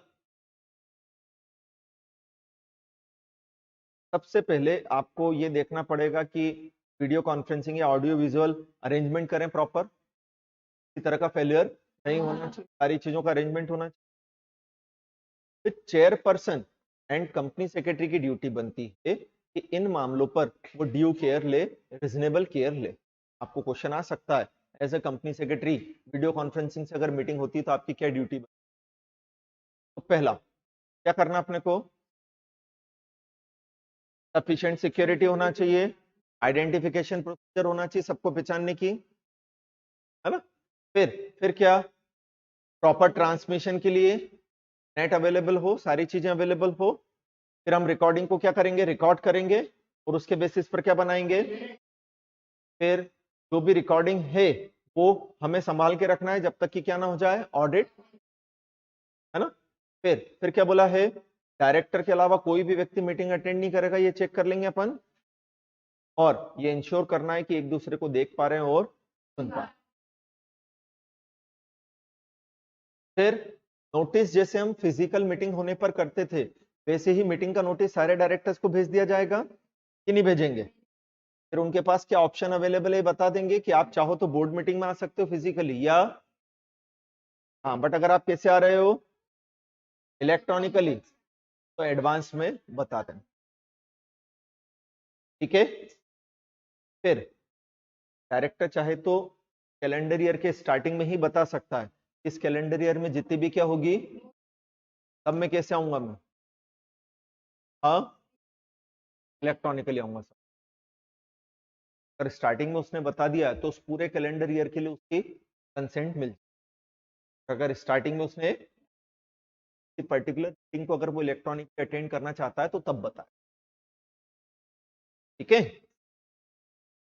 सबसे पहले आपको ये देखना पड़ेगा कि वीडियो कॉन्फ्रेंसिंग या ऑडियो विजुअल अरेंजमेंट करें प्रॉपर, किसी तरह का फेलियर नहीं होना चाहिए, सारी चीजों का अरेंजमेंट होना चाहिए। फिर चेयरपर्सन एंड कंपनी सेक्रेटरी की ड्यूटी बनती है कि इन मामलों पर वो ड्यू केयर ले, रिजनेबल केयर ले। आपको क्वेश्चन आ सकता है as a company secretary, video conferencing से अगर मीटिंग होती है तो आपकी क्या ड्यूटी? तो पहला क्या करना अपने को, सफिशिएंट सिक्योरिटी होना चाहिए, आइडेंटिफिकेशन प्रोसीजर होना चाहिए सबको पहचानने की, है ना? फिर क्या, प्रॉपर ट्रांसमिशन के लिए नेट अवेलेबल हो, सारी चीजें अवेलेबल हो। फिर हम रिकॉर्डिंग को क्या करेंगे, रिकॉर्ड करेंगे, और उसके बेसिस पर क्या बनाएंगे, फिर जो भी रिकॉर्डिंग है वो हमें संभाल के रखना है जब तक कि क्या ना हो जाए, ऑडिट, है ना? फिर क्या बोला है, डायरेक्टर के अलावा कोई भी व्यक्ति मीटिंग अटेंड नहीं करेगा, ये चेक कर लेंगे अपन, और ये इंश्योर करना है कि एक दूसरे को देख पा रहे हैं और सुन पा रहे हैं। फिर नोटिस जैसे हम फिजिकल मीटिंग होने पर करते थे, वैसे ही मीटिंग का नोटिस सारे डायरेक्टर्स को भेज दिया जाएगा कि नहीं भेजेंगे? फिर उनके पास क्या ऑप्शन अवेलेबल है बता देंगे कि आप चाहो तो बोर्ड मीटिंग में आ सकते हो फिजिकली, या हाँ, बट अगर आप कैसे आ रहे हो, इलेक्ट्रॉनिकली, तो एडवांस में बता दें। ठीक है, फिर डायरेक्टर चाहे तो कैलेंडर ईयर के स्टार्टिंग में ही बता सकता है इस कैलेंडर ईयर में जितनी भी क्या होगी, तब मैं कैसे आऊंगा मैं, हाँ, इलेक्ट्रॉनिकली आऊंगा सर। अगर स्टार्टिंग में उसने बता दिया तो उस पूरे कैलेंडर ईयर के लिए उसकी कंसेंट मिल, अगर स्टार्टिंग में उसने पर्टिकुलर मीटिंग को अगर वो इलेक्ट्रॉनिक अटेंड करना चाहता है तो तब बताए। ठीक है,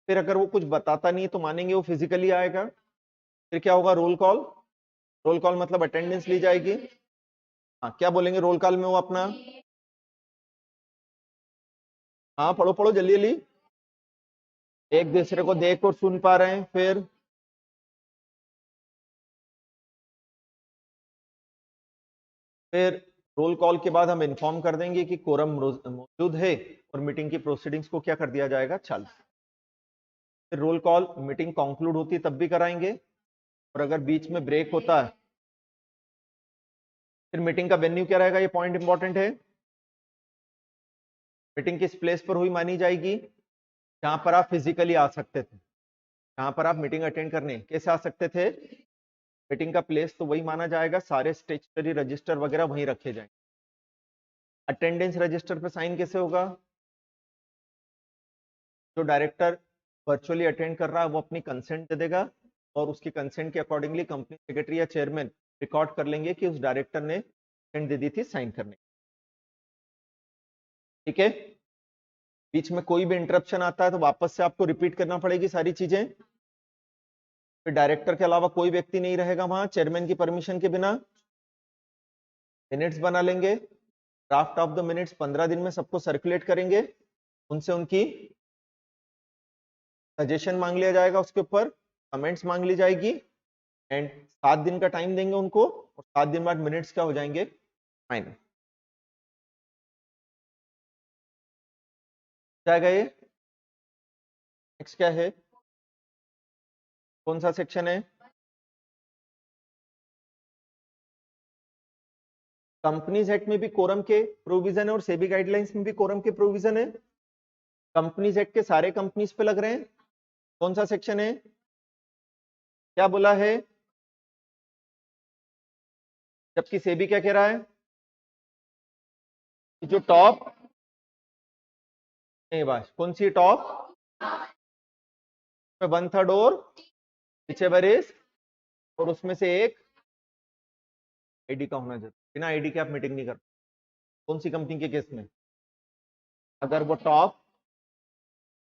फिर अगर वो कुछ बताता नहीं है तो मानेंगे वो फिजिकली आएगा। फिर क्या होगा, रोल कॉल, रोल कॉल मतलब अटेंडेंस ली जाएगी। हाँ, क्या बोलेंगे रोल कॉल में वो अपना, हाँ पढ़ो पढ़ो जल्दी जल्दी, एक दूसरे को देख और सुन पा रहे हैं। फिर रोल कॉल के बाद हम इन्फॉर्म कर देंगे कि कोरम मौजूद है और मीटिंग की प्रोसीडिंग्स को क्या कर दिया जाएगा, चालू। फिर रोल कॉल मीटिंग कंक्लूड होती तब भी कराएंगे, और अगर बीच में ब्रेक होता है फिर मीटिंग का वेन्यू क्या रहेगा, ये पॉइंट इंपॉर्टेंट है। मीटिंग किस प्लेस पर हुई मानी जाएगी, जहां पर आप फिजिकली आ सकते थे, जहां पर आप मीटिंग अटेंड करने कैसे आ सकते थे, मीटिंग का प्लेस तो वही माना जाएगा, सारे स्टेचुटरी रजिस्टर वगैरह वहीं रखे जाएंगे। अटेंडेंस रजिस्टर पे साइन कैसे होगा, जो डायरेक्टर वर्चुअली अटेंड कर रहा है वो अपनी कंसेंट दे देगा, और उसकी कंसेंट के अकॉर्डिंगली कंपनी सेक्रेटरी या चेयरमैन रिकॉर्ड कर लेंगे कि उस डायरेक्टर ने कंसेंट दे दी थी साइन करने। ठीक है, बीच में कोई भी इंटरप्शन आता है तो वापस से आपको रिपीट करना पड़ेगी सारी चीजें। फिर डायरेक्टर के अलावा कोई व्यक्ति नहीं रहेगा वहां चेयरमैन की परमिशन के बिना। मिनट्स बना लेंगे, ड्राफ्ट ऑफ द मिनट्स 15 दिन में सबको सर्कुलेट करेंगे, उनसे उनकी सजेशन मांग लिया जाएगा, उसके ऊपर कमेंट्स मांग ली जाएगी, एंड 7 दिन का टाइम देंगे उनको, और 7 दिन बाद मिनट्स क्या हो जाएंगे, फाइनल जाएगा। ये नेक्स्ट क्या है, कौन सा सेक्शन है, कंपनीज एक्ट में भी कोरम के प्रोविजन है और सेबी गाइडलाइंस में भी कोरम के प्रोविजन है। कंपनीज एक्ट के सारे कंपनीज पे लग रहे हैं। कौन सा सेक्शन है, क्या बोला है, जबकि सेबी क्या कह रहा है कि जो टॉप, नहीं बस कौन सी टॉप में 1/3 और whichever is, और उसमें से एक आईडी का होना जरूरी, बिना आईडी के आप मीटिंग नहीं कर। कौन सी कंपनी के केस में, अगर वो टॉप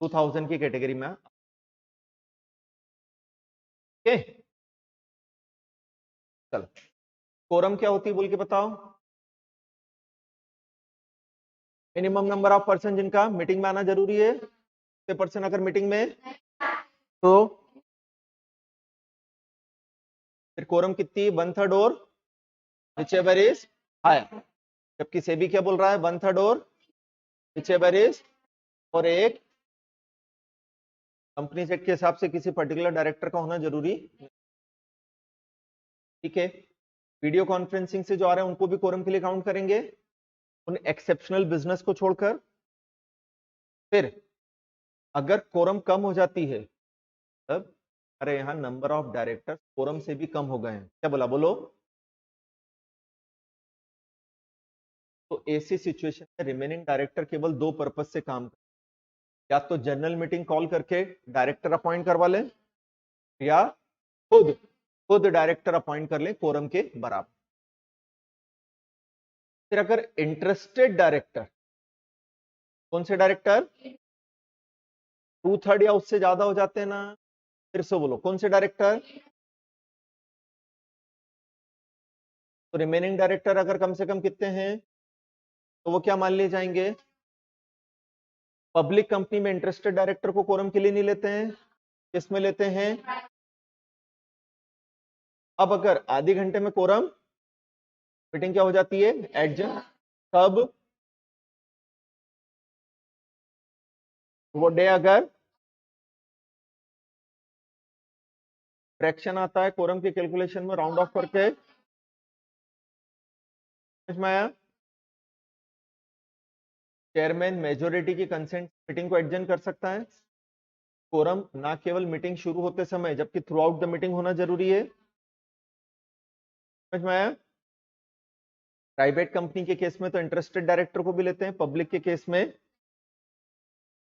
2000 की कैटेगरी में। ओके चलो, कोरम क्या होती है बोल के बताओ, मिनिमम नंबर ऑफ पर्सन जिनका मीटिंग में आना जरूरी है, पर्सन अगर मीटिंग में तो फिर कोरम कितनी, 1/3 और whichever is higher। जबकि सेबी क्या बोल रहा है, 1/3 और whichever is, और एक कंपनी सेक्ट के हिसाब से किसी पर्टिकुलर डायरेक्टर का होना जरूरी। ठीक है, वीडियो कॉन्फ्रेंसिंग से जो आ रहे हैं उनको भी कोरम के लिए काउंट करेंगे, उन एक्सेप्शनल बिजनेस को छोड़कर। फिर अगर कोरम कम हो जाती है तब, अरे यहाँ नंबर ऑफ डायरेक्टर कोरम से भी कम हो गए हैं, क्या बोला बोलो, तो ऐसी सिचुएशन में रिमेनिंग डायरेक्टर केवल 2 पर्पज से काम कर, या तो जनरल मीटिंग कॉल करके डायरेक्टर अपॉइंट करवा लें, या खुद खुद डायरेक्टर अपॉइंट कर लें कोरम के बराबर। फिर अगर इंटरेस्टेड डायरेक्टर, कौन से डायरेक्टर 2/3 या उससे ज्यादा हो जाते हैं ना, फिर से बोलो कौन से डायरेक्टर, तो रिमेनिंग डायरेक्टर अगर कम से कम कितने हैं, तो वो क्या मान लिए जाएंगे, पब्लिक कंपनी में इंटरेस्टेड डायरेक्टर को कोरम के लिए नहीं लेते हैं, किसमें लेते हैं। अब अगर आधे घंटे में कोरम मीटिंग क्या हो जाती है, एडजर्न, तब वो डे अगर फ्रैक्शन आता है कोरम की कैलकुलेशन में, राउंड ऑफ करके, समझ में आया, चेयरमैन मेजोरिटी की कंसेंट मीटिंग को एडजर्न कर सकता है। कोरम ना केवल मीटिंग शुरू होते समय जबकि थ्रू आउट द मीटिंग होना जरूरी है, समझ में आया। प्राइवेट कंपनी के केस में तो इंटरेस्टेड डायरेक्टर को भी लेते हैं, पब्लिक के केस में,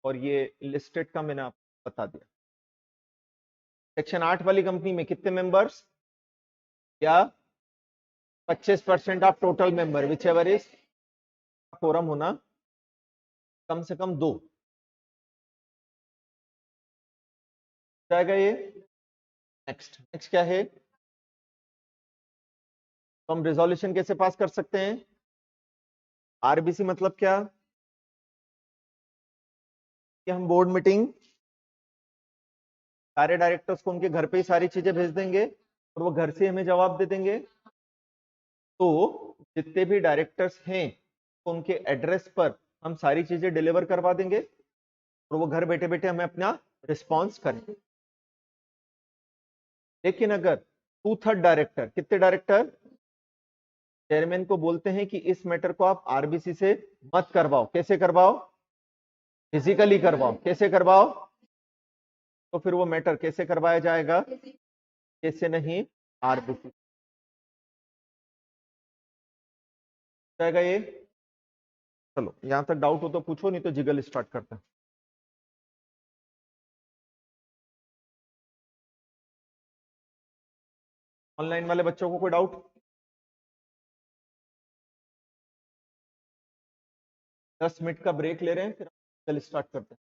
और ये लिस्टेड का मैंने आपको बता दिया। सेक्शन 8 वाली कंपनी में कितने मेंबर्स, या 25% of total member, which ever is, quorum होना कम से कम 2 जाएगा ये। नेक्स्ट क्या है, तो हम रिजोल्यूशन कैसे पास कर सकते हैं, आरबीसी मतलब क्या, कि हम बोर्ड मीटिंग सारे डायरेक्टर्स को उनके घर पे ही सारी चीजें भेज देंगे और वो घर से हमें जवाब दे देंगे, तो जितने भी डायरेक्टर्स हैं उनके एड्रेस पर हम सारी चीजें डिलीवर करवा देंगे और वो घर बैठे बैठे हमें अपना रिस्पॉन्स करें। लेकिन अगर 2/3 डायरेक्टर, कितने डायरेक्टर, चेयरमैन को बोलते हैं कि इस मैटर को आप आरबीसी से मत करवाओ, कैसे करवाओ, फिजिकली करवाओ, कैसे करवाओ, तो फिर वो मैटर कैसे करवाया जाएगा, कैसे नहीं, आरबीसी जाएगा ये। चलो यहां तक डाउट हो तो पूछो, नहीं तो जिगल स्टार्ट करते हैं। ऑनलाइन वाले बच्चों को कोई डाउट? 10 मिनट का ब्रेक ले रहे हैं, फिर जिगल स्टार्ट करते हैं।